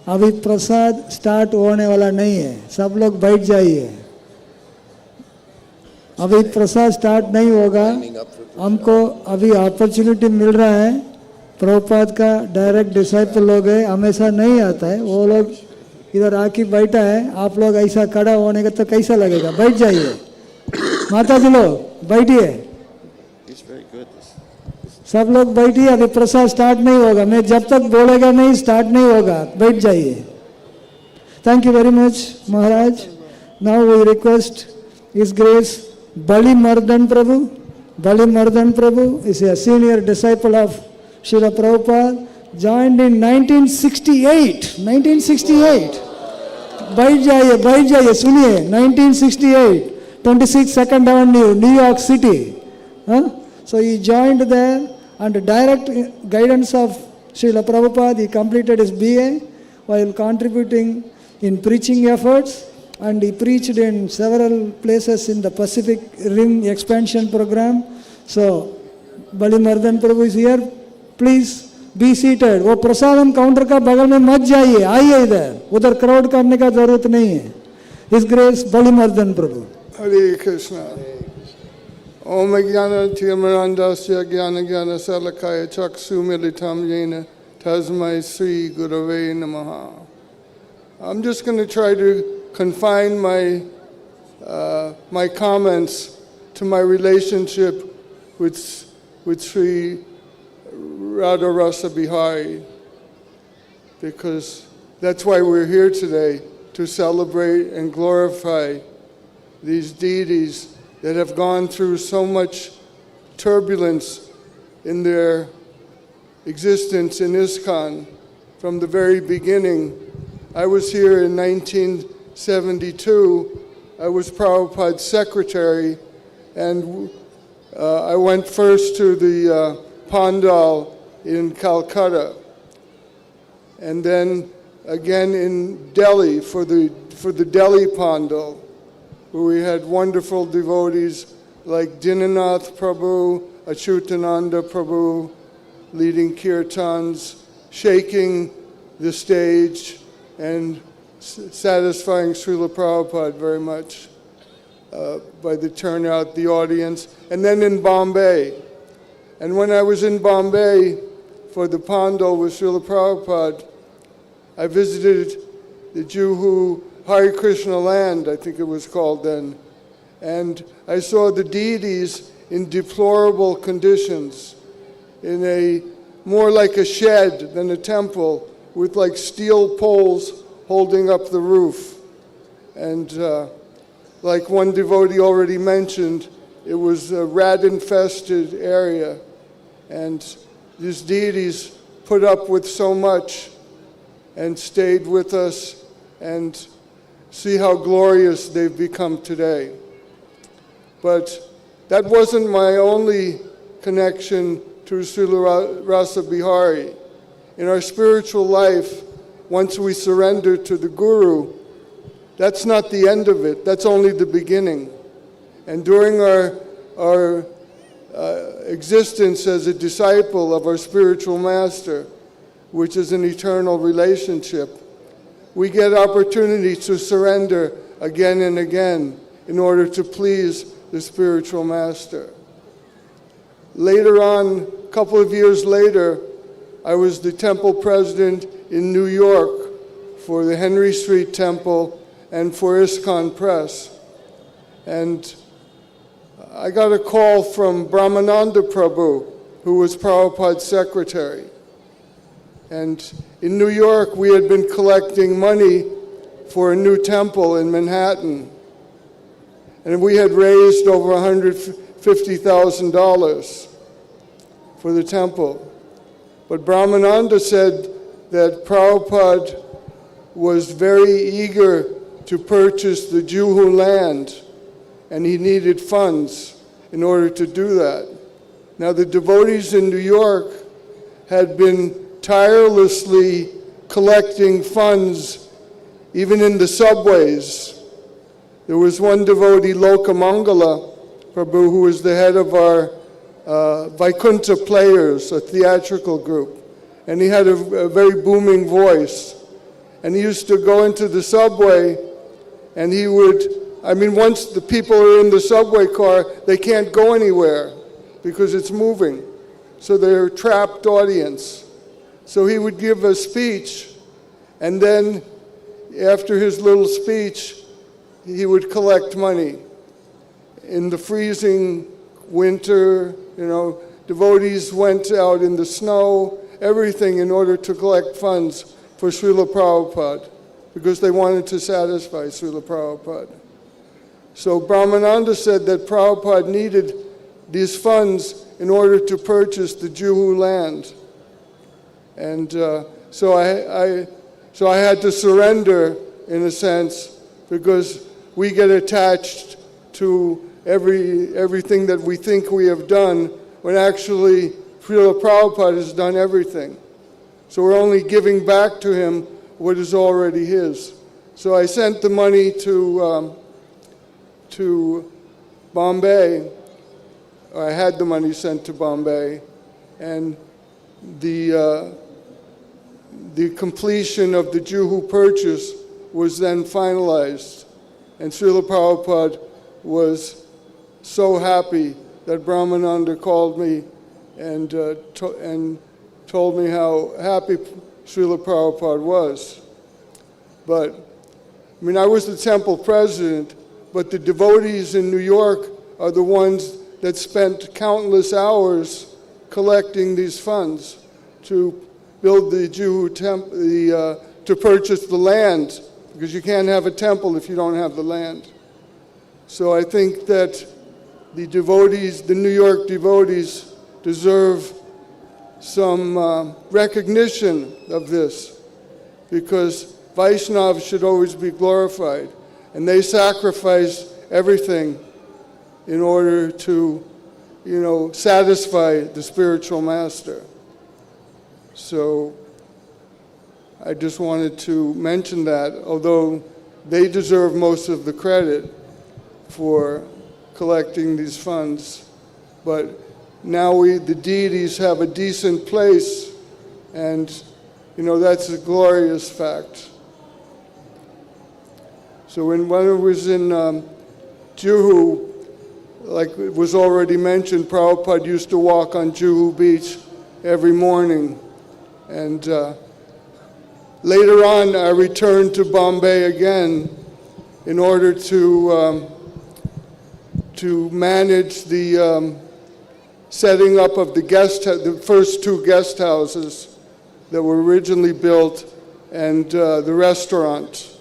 अभी प्रसाद start होने वाला नहीं है, सब लोग बैठ जाइए। अभी प्रसाद स्टार्ट नहीं होगा, हमको अभी अपॉर्चुनिटी मिल रहा है। प्रभुपाद का डायरेक्ट डिसाइपल लोग है, हमेशा नहीं आता है, वो लोग इधर आके बैठा है, आप लोग ऐसा खड़ा होने का तो कैसा लगेगा? बैठ जाइए माता जी लोग, बैठिए, सब लोग बैठिए, अभी प्रसाद स्टार्ट नहीं होगा, मैं जब तक बोलेगा नहीं स्टार्ट नहीं होगा, बैठ जाइए। Thank you very much Maharaj. Now we request his grace Bali Mardan Prabhu. Bali Mardan Prabhu is a senior disciple of Srila Prabhupada, joined in 1968। 1968 बैठ जाइए सुनिए। 1968 26 Second Avenue, New York City। So he joined there under direct guidance of Srila Prabhupada. He completed his BA while contributing in preaching efforts, and he preached in several places in the Pacific Rim expansion program. So Bali Mardhan Prabhu is here. Please be seated। वो प्रसादम counter का बगल में मत जाइए, आइए इधर, उधर crowd करने का जरूरत नहीं है। His Grace Bali Mardhan Prabhu। Hare Krishna। Om Jnana Timarandasya Jnana Jnana Salakaya Chaksu Militam Yena Tasmai Sri Gurave Namaha। I'm just going to try to confine my my comments to my relationship with Sri SriRadhaRasbihari, because that's why we're here today, to celebrate and glorify these deities that have gone through so much turbulence in their existence in ISKCON from the very beginning. I was here in 1972. I was Prabhupada's secretary, and I went first to the Pandal in Calcutta, and then again in Delhi for the Delhi Pandal, where we had wonderful devotees like Dinanath Prabhu, Achyutananda Prabhu, leading kirtans, shaking the stage and satisfying Srila Prabhupada very much by the turnout, the audience. And then in Bombay. And when I was in Bombay for the Pandal with Srila Prabhupada, I visited the Juhu Hare Krishna land, I think it was called then. And I saw the deities in deplorable conditions, in a more like a shed than a temple, with like steel poles holding up the roof. And like one devotee already mentioned, it was a rat-infested area. And these deities put up with so much and stayed with us, and see how glorious they've become today. But that wasn't my only connection to Srila Rasabihari. In our spiritual life, once we surrender to the Guru, that's not the end of it, that's only the beginning. And during our existence as a disciple of our spiritual master, which is an eternal relationship, we get opportunity to surrender again and again in order to please the spiritual master. Later on, a couple of years later, I was the temple president in New York for the Henry Street Temple and for ISKCON Press. And I got a call from Brahmananda Prabhu, who was Prabhupada's secretary. And in New York, we had been collecting money for a new temple in Manhattan. And we had raised over $150,000 for the temple. But Brahmananda said that Prabhupada was very eager to purchase the Juhu land, and he needed funds in order to do that. Now, the devotees in New York had been tirelessly collecting funds, even in the subways. There was one devotee, Mangala Prabhu, who was the head of our Vaikuntha Players, a theatrical group. And he had a very booming voice. And he used to go into the subway, and he would, once the people are in the subway car, they can't go anywhere because it's moving. So they're a trapped audience. So he would give a speech, and then after his little speech, he would collect money. In the freezing winter, devotees went out in the snow, everything in order to collect funds for Srila Prabhupada, because they wanted to satisfy Srila Prabhupada. So Brahmananda said that Prabhupada needed these funds in order to purchase the Juhu land. And so I had to surrender, in a sense, because we get attached to everything that we think we have done, when actually Srila Prabhupada has done everything. So we're only giving back to him what is already his. So I sent the money to Bombay. I had the money sent to Bombay, and the completion of the Juhu purchase was then finalized. And Srila Prabhupada was so happy that Brahmananda called me and told me how happy Srila Prabhupada was. But, I was the temple president, but the devotees in New York are the ones that spent countless hours collecting these funds to build the Juhu temple, to purchase the land, because you can't have a temple if you don't have the land. So I think that the devotees, the New York devotees, deserve some recognition of this, because Vaishnavas should always be glorified, and they sacrifice everything in order to, satisfy the spiritual master. So I just wanted to mention that, although they deserve most of the credit for collecting these funds, but now the deities have a decent place, and that's a glorious fact. So when I was in Juhu, like it was already mentioned, Prabhupada used to walk on Juhu Beach every morning. And later on, I returned to Bombay again in order to manage the setting up of the first two guest houses that were originally built, and the restaurant.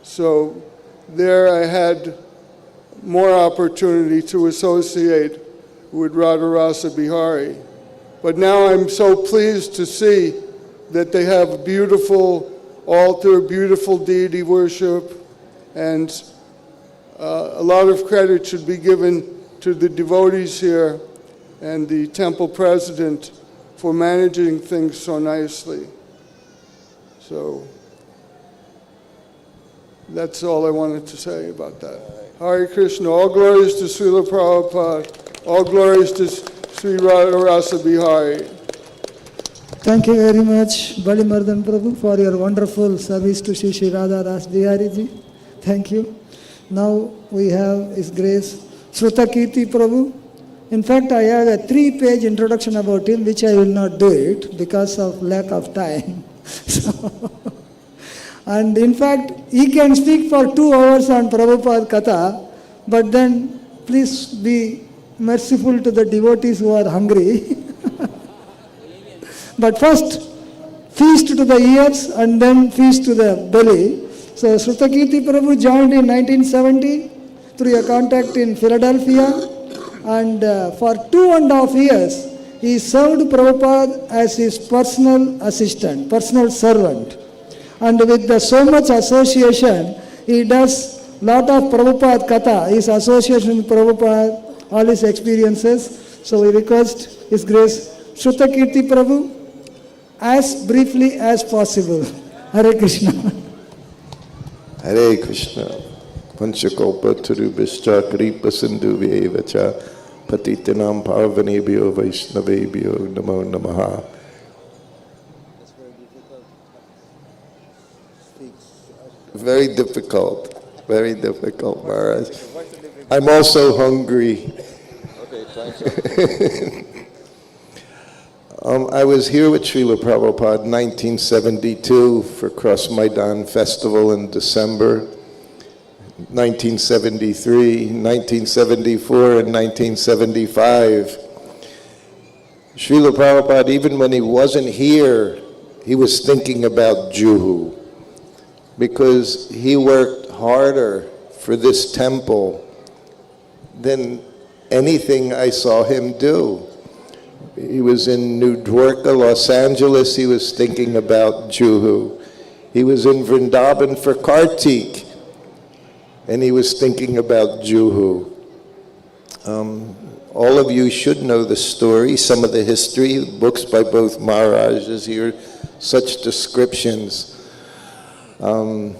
So there I had more opportunity to associate with Radharasa-Bihari. But now I'm so pleased to see that they have a beautiful altar, beautiful deity worship, and a lot of credit should be given to the devotees here and the temple president for managing things so nicely. So that's all I wanted to say about that. Hare Krishna, all glories to Srila Prabhupada, all glories to SriRadhaRasbihari. Thank you very much, Balimardhan Prabhu, for your wonderful service to SriSriRadhaRasbihari. Thank you. Now we have His Grace Srutakirti Prabhu. In fact, I have a 3-page introduction about him, which I will not do it because of lack of time. And in fact, he can speak for 2 hours on Prabhupada Katha, but then please be merciful to the devotees who are hungry. But first, feast to the ears and then feast to the belly. So Shrutakirti Prabhu joined in 1970 through a contact in Philadelphia, and for 2.5 years he served Prabhupada as his personal assistant, personal servant. And with so much association, he does lot of Prabhupada Katha, his association with Prabhupada, all his experiences. So we request His Grace Shrutakirti Prabhu as briefly as possible. Hare Krishna. Hare Krishna. Panchakalpa Tarubhishcha Kripa Sindhu Vyevacha Patitanam Parvanebhyo Vaishnavebhyo Namo Namaha. Very difficult, Maharaj. I'm also hungry. I was here with Srila Prabhupada in 1972 for Cross Maidan Festival in December, 1973, 1974, and 1975. Srila Prabhupada, even when he wasn't here, he was thinking about Juhu, because he worked harder for this temple than anything I saw him do. He was in New Dwarka, Los Angeles, he was thinking about Juhu. He was in Vrindavan for Kartik, and he was thinking about Juhu. All of you should know the story, some of the history, books by both Maharajas here, such descriptions. I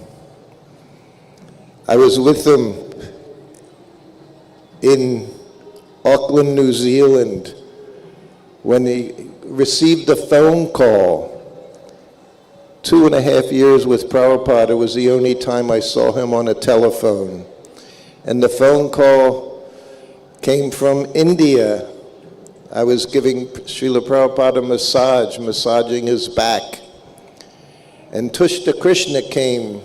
was with him in Auckland, New Zealand, when he received a phone call. 2.5 years with Prabhupada, it was the only time I saw him on a telephone. And the phone call came from India. I was giving Srila Prabhupada a massage, massaging his back. And Tushta Krishna came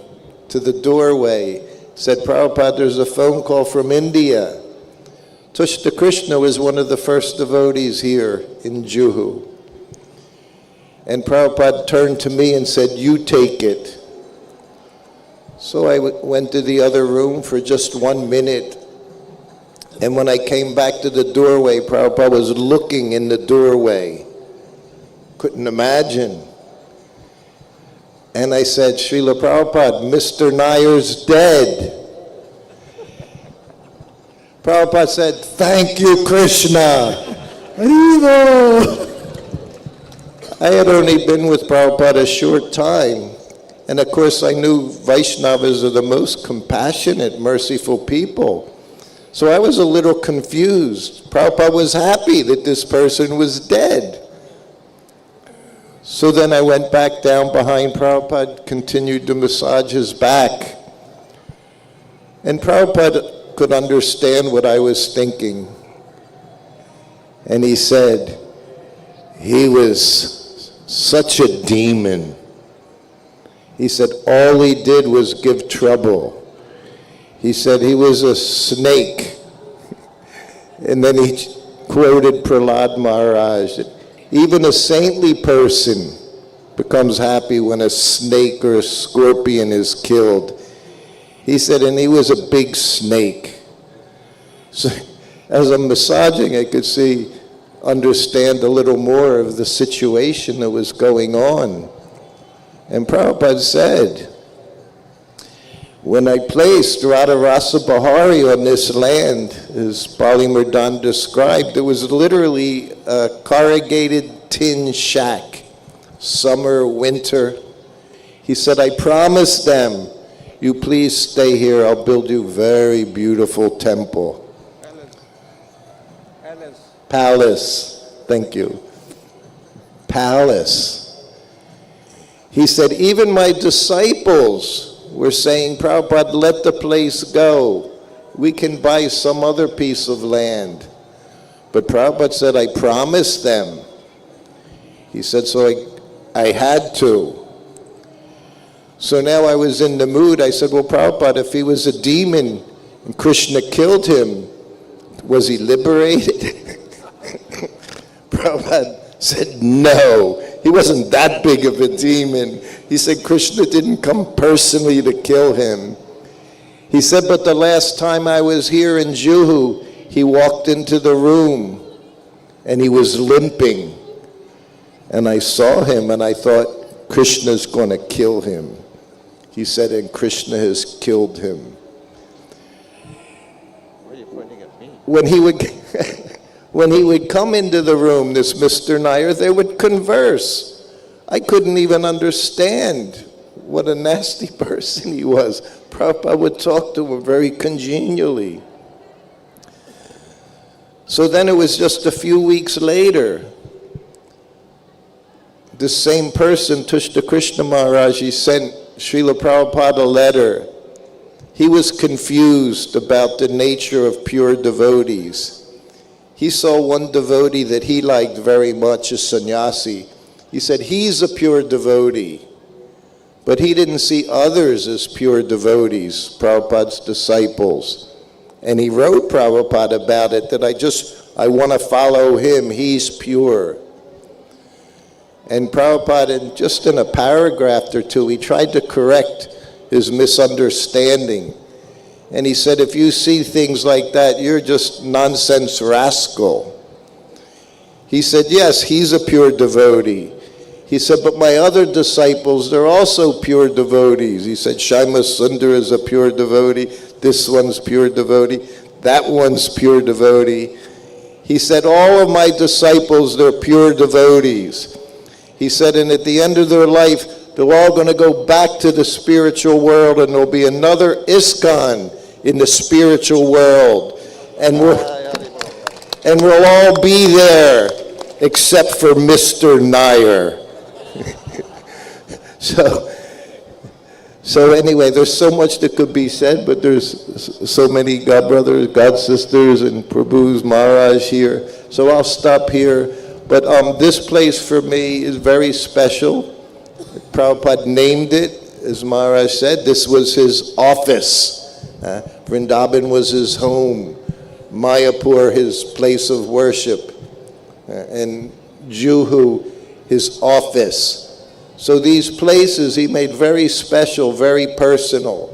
to the doorway, said, Prabhupada, there's a phone call from India. Tushta Krishna was one of the first devotees here in Juhu. And Prabhupada turned to me and said, you take it. So I went to the other room for just 1 minute. And when I came back to the doorway, Prabhupada was looking in the doorway. Couldn't imagine. And I said, Srila Prabhupada, Mr. Nayar's dead. Prabhupada said, thank you, Krishna. Haribo. I had only been with Prabhupada a short time. And of course, I knew Vaishnavas are the most compassionate, merciful people. So I was a little confused. Prabhupada was happy that this person was dead. So then I went back down behind Prabhupada, continued to massage his back. And Prabhupada could understand what I was thinking. And he said, he was such a demon. He said, all he did was give trouble. He said he was a snake. And then he quoted Prahlad Maharaj, that even a saintly person becomes happy when a snake or a scorpion is killed. He said, and he was a big snake. So as I'm massaging, I could understand a little more of the situation that was going on. And Prabhupada said, when I placed RadhaRasbihari on this land, as Bali Murdan described, it was literally a corrugated tin shack, summer, winter. He said, I promised them, you please stay here, I'll build you a very beautiful temple. Palace. Thank you. Palace. He said, even my disciples were saying, Prabhupada, let the place go. We can buy some other piece of land. But Prabhupada said, I promised them. He said, so I had to. So now I was in the mood. I said, well, Prabhupada, if he was a demon, and Krishna killed him, was he liberated? Prabhupada said, no, he wasn't that big of a demon. He said Krishna didn't come personally to kill him. He said, but the last time I was here in Juhu, he walked into the room and he was limping. And I saw him and I thought, Krishna's going to kill him. He said, and Krishna has killed him. Why are you pointing at me? When he would come into the room, this Mr. Nair, they would converse. I couldn't even understand what a nasty person he was. Prabhupada would talk to him very congenially. So then it was just a few weeks later, this same person, Tushta Krishna Maharaj, he sent Srila Prabhupada a letter. He was confused about the nature of pure devotees. He saw one devotee that he liked very much, a sannyasi. He said, he's a pure devotee. But he didn't see others as pure devotees, Prabhupada's disciples. And he wrote Prabhupada about it, that I want to follow him, he's pure. And Prabhupada, just in a paragraph or two, he tried to correct his misunderstanding. And he said, if you see things like that, you're just nonsense rascal. He said, yes, he's a pure devotee. He said, but my other disciples, they're also pure devotees. He said, Shyaima Sundar is a pure devotee. This one's pure devotee. That one's pure devotee. He said, all of my disciples, they're pure devotees. He said, and at the end of their life, they're all going to go back to the spiritual world, and there'll be another ISKCON in the spiritual world. And we'll all be there, except for Mr. Nair. So anyway, there's so much that could be said, but there's so many God brothers, God sisters, and Prabhus, Maharaj here. So I'll stop here. But this place for me is very special. Prabhupada named it, as Maharaj said. This was his office. Vrindavan was his home. Mayapur, his place of worship. And Juhu, his office. So these places he made very special, very personal.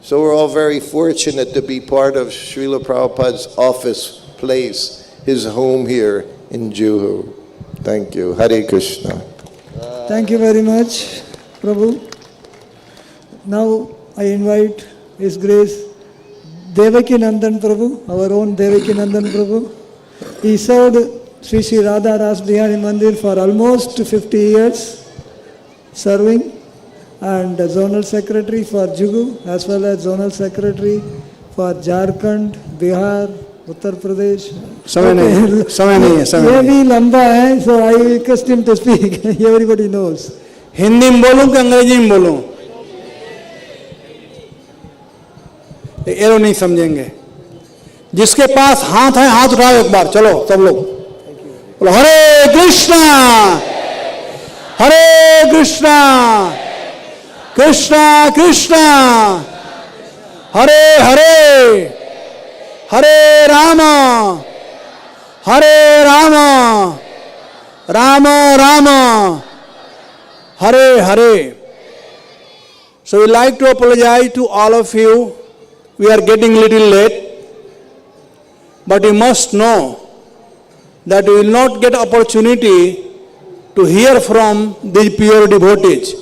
So we're all very fortunate to be part of Srila Prabhupada's office place, his home here in Juhu. Thank you. Hare Krishna. Thank you very much, Prabhu. Now I invite His Grace Devaki Nandan Prabhu, our own Devaki Nandan Prabhu. He served SriSriRadhaRasbihariTemple for almost 50 years, serving, and Zonal Secretary for Juhu, as well as Zonal Secretary for Jharkhand, Bihar, Uttar Pradesh. समय नहीं है ये भी लंबा है, so I request him to speak. Everybody knows. Hindi में बोलूं कि अंग्रेजी में बोलूं? ये लोग नहीं समझेंगे. जिसके पास हाथ है हाथ उठाओ एक बार. चलो सब लोग बोलो हरे कृष्णा हरे Krishna Krishna Krishna Hare Hare Hare Ram Ram Ram Hare Hare. So we like to apologize to all of you. We are getting little late, but you must know that we will not get opportunity to hear from these pure devotees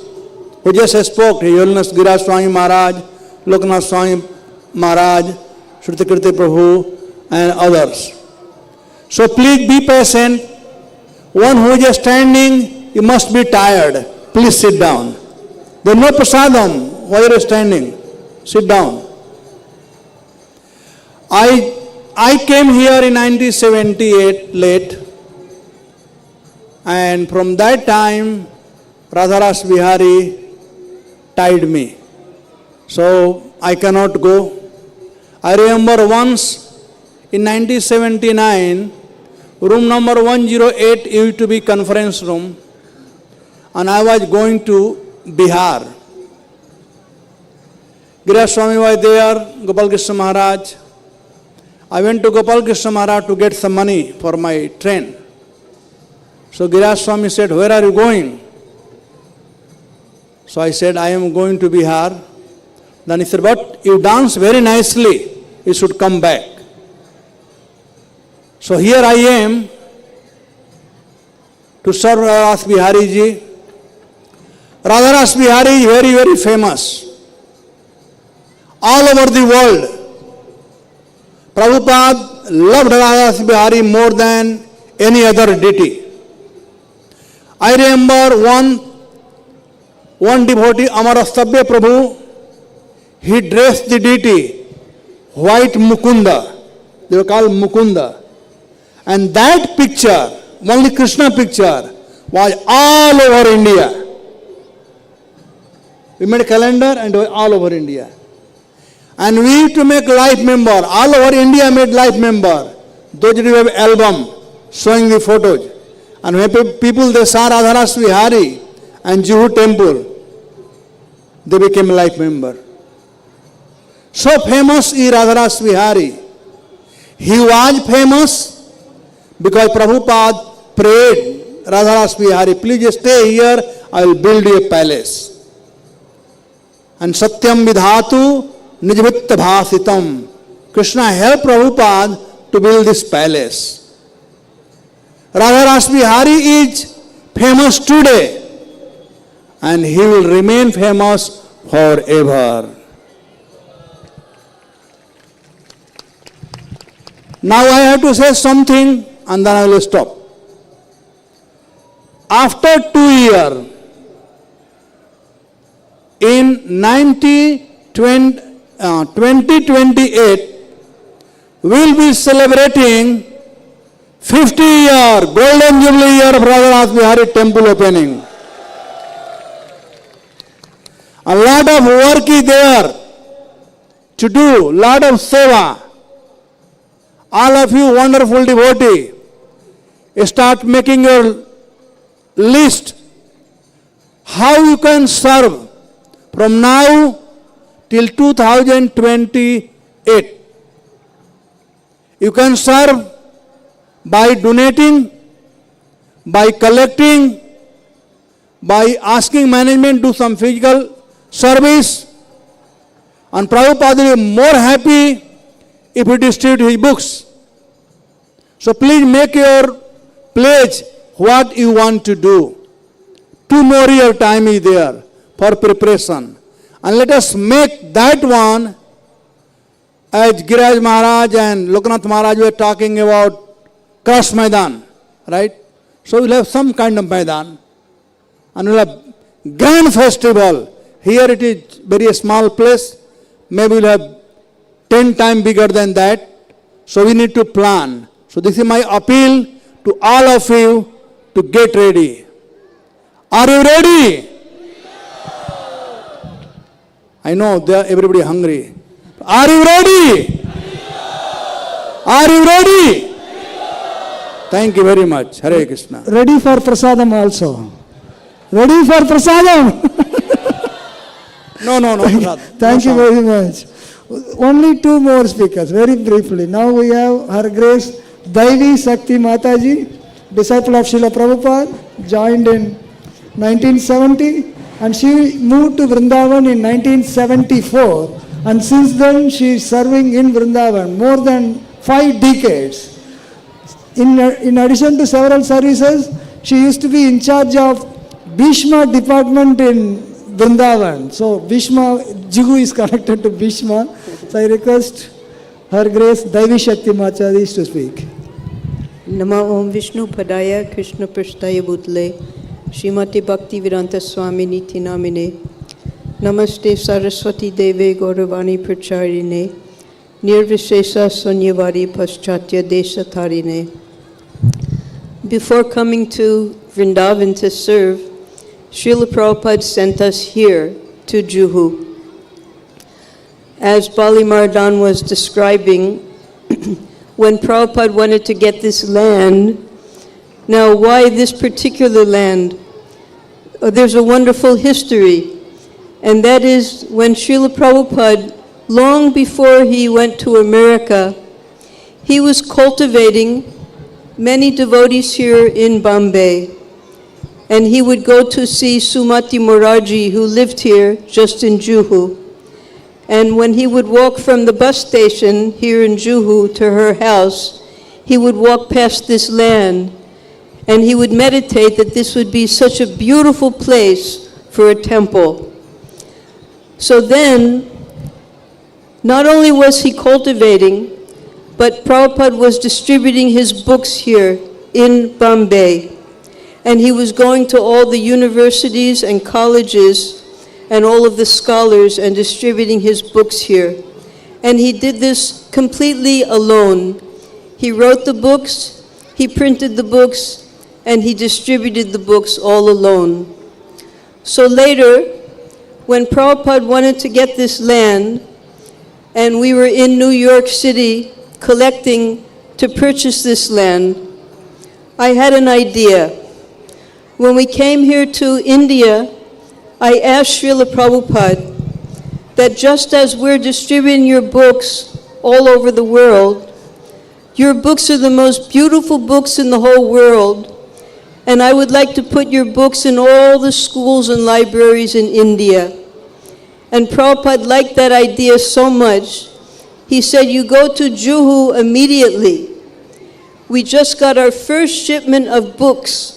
who just spoke. His Holiness Giriraj Swami Maharaj, Loknath Swami Maharaj, Shrutikirti Prabhu, and others. So please be patient. One who is standing, you must be tired. Please sit down. There is no prasadam while you are standing. Sit down. I came here in 1978 late, and from that time Radharas Bihari tied me. So I cannot go. I remember once in 1979, room number 108 used to be conference room, and I was going to Bihar. Giraj Swami was there, Gopal Krishna Maharaj. I went to Gopal Krishna Maharaj to get some money for my train. So Giraj Swami said, "Where are you going?" So I said, "I am going to Bihar." Then he said, "But you dance very nicely, you should come back." So here I am to serve Radharasbihari ji. Radharasbihari is very, very famous all over the world. Prabhupada loved Radharasbihari more than any other deity. I remember one devotee, Amarasthabya Prabhu, he dressed the deity white Mukunda. They were called Mukunda. And that picture, only Krishna picture, was all over India. We made a calendar and all over India. And we used to make life member. All over India made life member. Those who have album showing the photos. And when people they saw Radharasbihari and Juhu Temple, they became life member. So famous is Radharasbihari. He was famous because Prabhupada prayed, Radharasbihari, please stay here, I will build you a palace. And Satyam Vidhatu Nijvitta Bhasitam. Krishna helped Prabhupada to build this palace. Radharasbihari is famous today and he will remain famous forever. Now I have to say something and then I will stop. After 2 years, in 2028, we will be celebrating 50-year golden jubilee year of Radharasbihari temple opening. A lot of work is there to do, lot of seva. All of you wonderful devotee, start making your list how you can serve from now till 2028. You can serve by donating, by collecting, by asking management to do some physical service. And Prabhupada will be more happy if you distribute his books. So please make your pledge what you want to do. 2 more year time is there for preparation. And let us make that one, as Giraj Maharaj and Loknath Maharaj were talking about Kras Maidan, right? So we'll have some kind of Maidan. And we'll have grand festival. Here it is very small place. Maybe we'll have 10 times bigger than that. So we need to plan. So this is my appeal to all of you to get ready. Are you ready? I know everybody hungry. Are you ready? Are you ready? Thank you very much. Hare Krishna. Ready for prasadam also. Ready for prasadam? No. Thank you very much. Only 2 more speakers, very briefly. Now we have Her Grace Daivi Shakti Mataji, disciple of Srila Prabhupada, joined in 1970 and she moved to Vrindavan in 1974 and since then she is serving in Vrindavan more than 5 decades. In addition to several services, she used to be in charge of Bhishma department in Vrindavan. So Bhishma, Juhu is connected to Bhishma. So I request Her Grace Daivi Shakti Mataji to speak. Nama Om Vishnu Padaya Krishna Prasthaya Bhutle Srimati Bhakti Vedanta Swami Niti Namine Namaste Saraswati Deve Gauravani Pracharine Nirvishesha Sunyavari Paschatya Desha Tarine. Before coming to Vrindavan to serve, Srila Prabhupada sent us here to Juhu. As Bali Mardan was describing, when Prabhupada wanted to get this land, now why this particular land? There's a wonderful history. and that is when Srila Prabhupada, long before he went to America, he was cultivating many devotees here in Bombay. And he would go to see Sumati Moraji, who lived here just in Juhu. And when he would walk from the bus station here in Juhu to her house, he would walk past this land, and he would meditate that this would be such a beautiful place for a temple. So then, not only was he cultivating, but Prabhupada was distributing his books here in Bombay. And he was going to all the universities and colleges and all of the scholars and distributing his books here. And he did this completely alone. He wrote the books, he printed the books, and he distributed the books all alone. So later, when Prabhupada wanted to get this land, and we were in New York City collecting to purchase this land, I had an idea. When we came here to India, I asked Srila Prabhupada that just as we're distributing your books all over the world, your books are the most beautiful books in the whole world, and I would like to put your books in all the schools and libraries in India. And Prabhupada liked that idea so much, he said, you go to Juhu immediately. We just got our first shipment of books.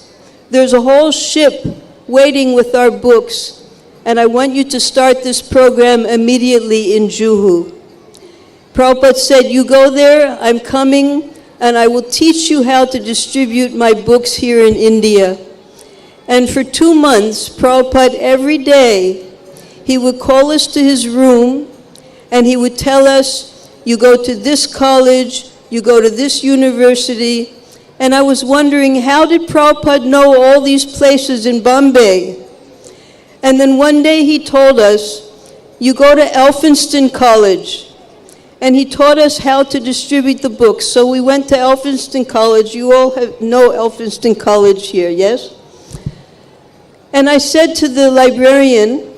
There's a whole ship waiting with our books, and I want you to start this program immediately in Juhu. Prabhupada said, you go there, I'm coming, and I will teach you how to distribute my books here in India. And for 2 months, Prabhupada, every day, he would call us to his room, and he would tell us, you go to this college, you go to this university. And I was wondering, how did Prabhupada know all these places in Bombay? And then one day he told us, you go to Elphinstone College. And he taught us how to distribute the books. So we went to Elphinstone College. You all know Elphinstone College here, yes? And I said to the librarian,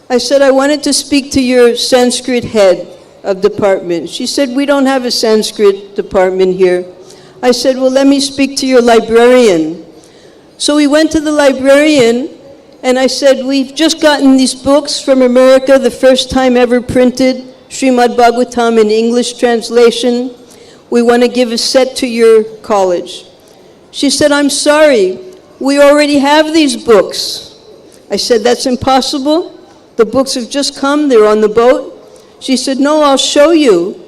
I said, I wanted to speak to your Sanskrit head of department. She said, we don't have a Sanskrit department here. I said, well, let me speak to your librarian. So we went to the librarian, and I said, we've just gotten these books from America, the first time ever printed, Srimad Bhagavatam in English translation. We want to give a set to your college. She said, I'm sorry, we already have these books. I said, that's impossible. The books have just come, they're on the boat. She said, no, I'll show you.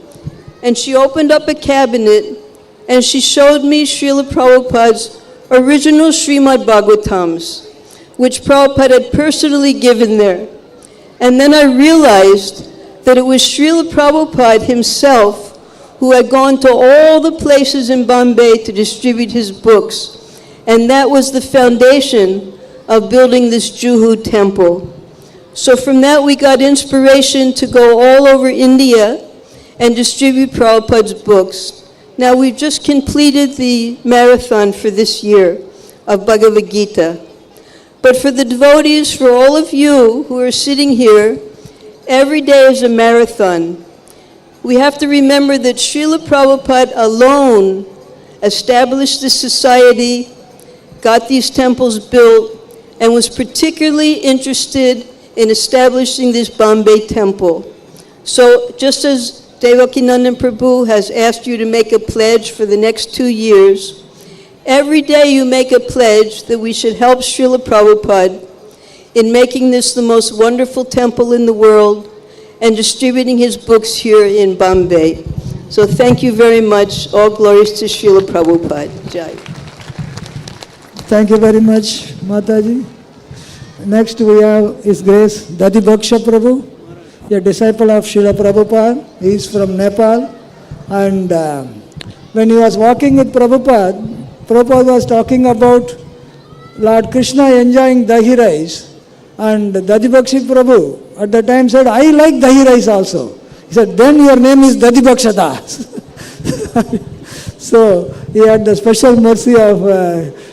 And she opened up a cabinet, and she showed me Srila Prabhupada's original Srimad Bhagavatams, which Prabhupada had personally given there. And then I realized that it was Srila Prabhupada himself who had gone to all the places in Bombay to distribute his books. And that was the foundation of building this Juhu temple. So from that we got inspiration to go all over India and distribute Prabhupada's books. Now we've just completed the marathon for this year of Bhagavad-gita. But for the devotees, for all of you who are sitting here, every day is a marathon. We have to remember that Srila Prabhupada alone established this society, got these temples built, and was particularly interested in establishing this Bombay temple. So just as Devakinandan Prabhu has asked you to make a pledge for the next 2 years, every day you make a pledge that we should help Srila Prabhupada in making this the most wonderful temple in the world and distributing his books here in Bombay. So thank you very much. All glories to Srila Prabhupada. Jai. Thank you very much, Mataji. Next we have His Grace Dadi Bhaksha Prabhu, a disciple of Srila Prabhupada. He is from Nepal. And when he was walking with Prabhupada, Prabhupada was talking about Lord Krishna enjoying dahi rice. And Dadi Bhaksha Prabhu at the time said, I like dahi rice also. He said, then your name is Dadi Bhaksha Das. So he had the special mercy of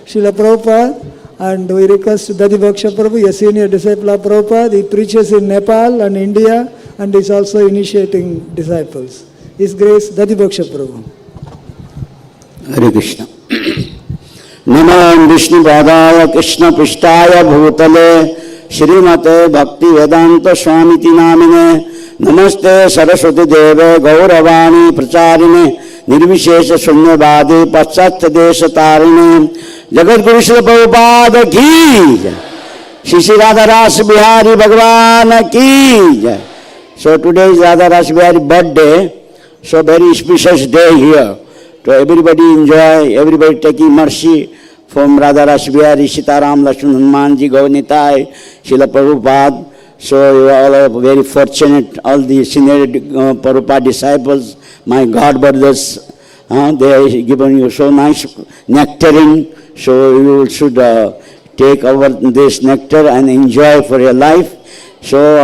Srila Prabhupada. And we request Dadi Bhaksha Prabhu, a senior disciple of Prabhupada. He preaches in Nepal and India and is also initiating disciples. His Grace Dadi Bhaksha Prabhu. Hare Krishna. Namo Vishnu Padaya Krishna Pishtaya Bhutale Srimate Bhakti Vedanta Swamiti Namine Namaste Saraswati Deve Gauravani Pracharine Nirvishesha Sunyavadi Paschatya Desha Tarine Jagat Guru Srila Prabhupada ki SriSriRadhaRasbihari Bhagavan ki. So today is Radharasbihari birthday, so very special day here. So everybody enjoy, everybody taking mercy from Radharasbihari, Sitaram, Lakshman, Hanumanji, Gaunitai, Srila Prabhupada. So you all are very fortunate, all the senior Prabhupada disciples, my God brothers, they are given you so nice nectaring. So you should take over this nectar and enjoy for your life. So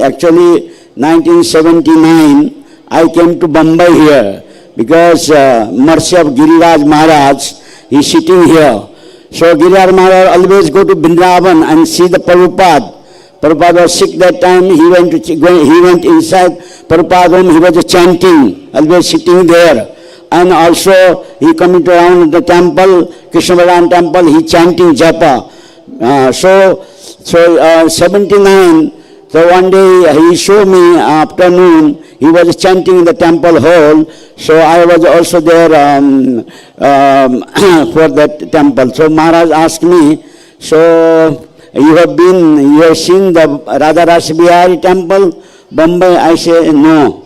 actually 1979, I came to Mumbai here because mercy of Giriraj Maharaj, he is sitting here. So Giriraj Maharaj always go to Vrindavan and see the Prabhupada. Prabhupada was sick that time, he went inside Prabhupada home, he was chanting, always sitting there. And also he coming around the temple, Krishna Balaram temple, he chanting japa. So 79, so one day he showed me afternoon, he was chanting in the temple hall. So I was also there for that temple. So Maharaj asked me, so you have seen the RadhaRasbihariTemple, Bombay? I say no.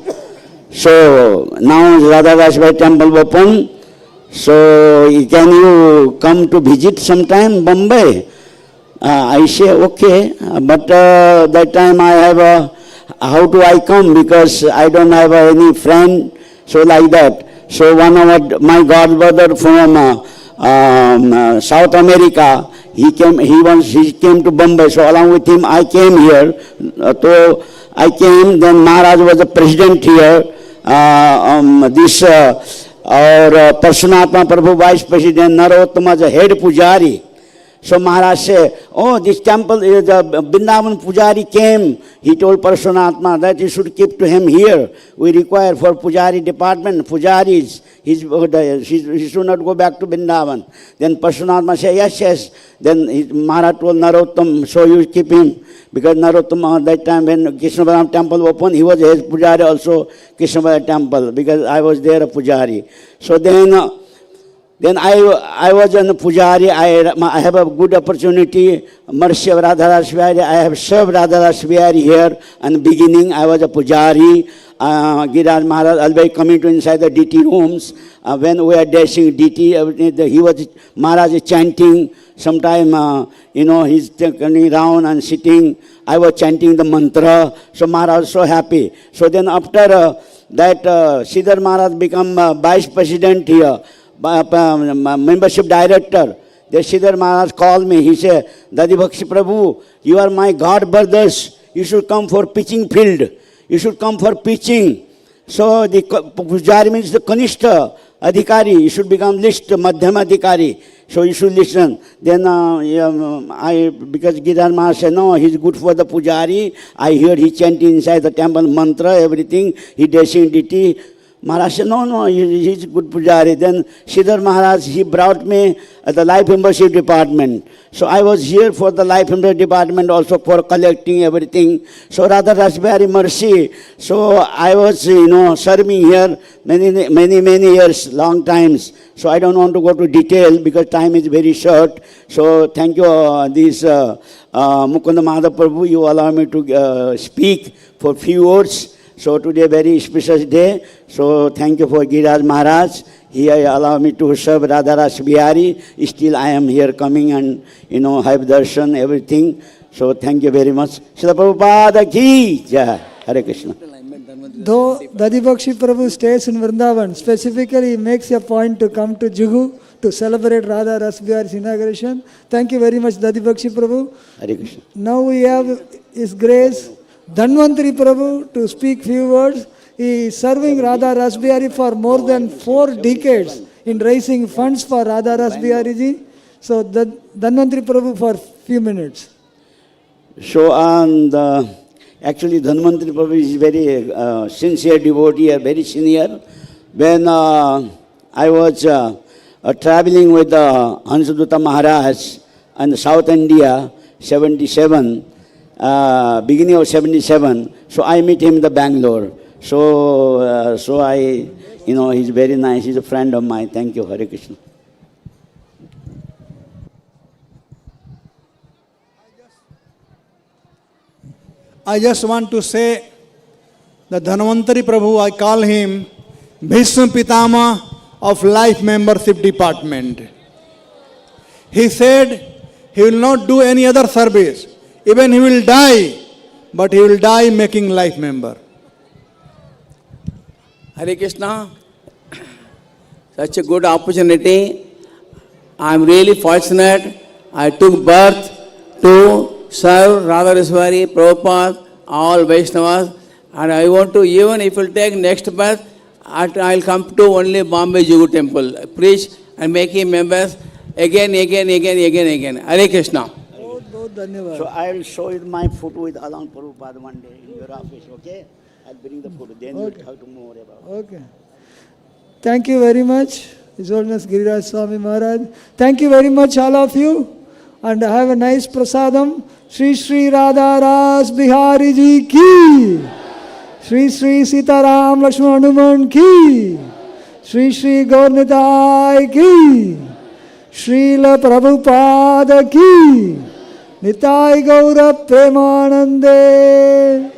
So now RadhaRasbihari temple open. So can you come to visit sometime Bombay? I say okay, but that time I have how do I come, because I don't have any friend, so like that. So one of my godbrother from South America, he came to Bombay, so along with him I came here. So I came, then Maharaj was the president here, our Parshanatma Prabhu vice president, Narottama the head pujari. So Maharaj said, oh, this temple, the Vrindavan Pujari came. He told Parshanatma that you should keep to him here. We require for Pujari department, Pujaris, he should not go back to Vrindavan. Then Parshanatma said, yes. Then Maharaj told Narottam, so you keep him. Because Narottam, that time when Krishna Balaram temple opened, he was his Pujari also, Krishna Balaram temple, because I was there a Pujari. So then I was a Pujari, I have a good opportunity, mercy of Radharasbihari, I have served Radharasbihari here, and beginning I was a Pujari, Giriraj Maharaj always coming to inside the deity rooms, when we are dashing deity, Maharaj is chanting, sometime, he's turning around and sitting, I was chanting the mantra, so Maharaj was so happy. So then after that, Sridhar Maharaj become vice president here, membership director. The Sridhar Maharaj called me. He said, Dadi Bhaksha Prabhu, you are my God brothers. You should come for pitching field. You should come for pitching. So the Pujari means the Kanishta Adhikari. You should become list Madhyama Adhikari. So you should listen. Then because Giriraj Maharaj said, no, he's good for the Pujari. I hear he chanting inside the temple mantra, everything. He dashing deity. Maharaj said, no, he's good Pujari. Then Sridhar Maharaj, he brought me the life membership department. So I was here for the life membership department also for collecting everything. So Radharasbihari mercy. So I was, serving here many years, long times. So I don't want to go to detail because time is very short. So thank you, Mukunda Madhav Prabhu, you allow me to speak for few words. So today very special day. So thank you for Giriraj Maharaj. He allowed me to serve Radharasbihari. Still I am here coming and have darshan, everything. So thank you very much. Srila Prabhupada ki jai. Hare Krishna. Though Dadi Bhaksha Prabhu stays in Vrindavan, specifically he makes a point to come to Juhu to celebrate Radharasbihari's inauguration. Thank you very much, Dadi Bhaksha Prabhu. Hare Krishna. Now we have His Grace Dhanvantari Prabhu to speak few words. He is serving Radharasbihari for more than 4 decades in raising funds for Radharasbihari ji. So, Dhanvantri Prabhu for few minutes. So, actually, Dhanvantri Prabhu is very sincere devotee, very senior. When I was traveling with Hansaduta Maharaj in South India, 77, beginning of 77, so I met him in the Bangalore. So I, he's very nice, he's a friend of mine. Thank you, Hare Krishna. I just want to say that Dhanvantari Prabhu, I call him Bhishma Pitama of Life Membership Department. He said he will not do any other service. Even he will die, but he will die making life member. Hare Krishna, such a good opportunity. I am really fortunate. I took birth to serve Radharasbihari, Prabhupada, all Vaishnavas, and I want to, even if you take next birth, I will come to only Bombay Juhu Temple, preach and make him members again. Hare Krishna. धन्यवाद. So I will show you my photo with along Prabhupada one day in your office, okay? I'll bring the photo, then Okay. you'll have to more about it. Okay. Thank you very much, His Holiness Giriraj Swami Maharaj. Thank you very much, all of you. And have a nice prasadam. SriSriRadhaRasbihari ji ki. Sri Sitaram Lakshman Hanuman ki. Sri Gaurnitai ki. Srila Prabhupada ki. Nitai Gaura Premanande.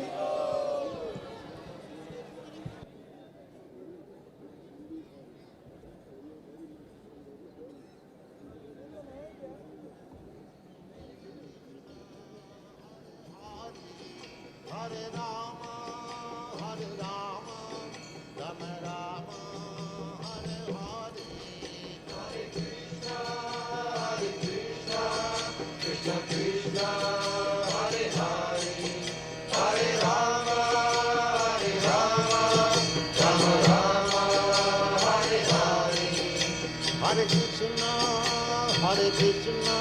Hare Krishna,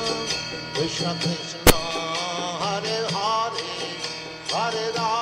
Krishna Krishna, Hare Hare, Hare Rama.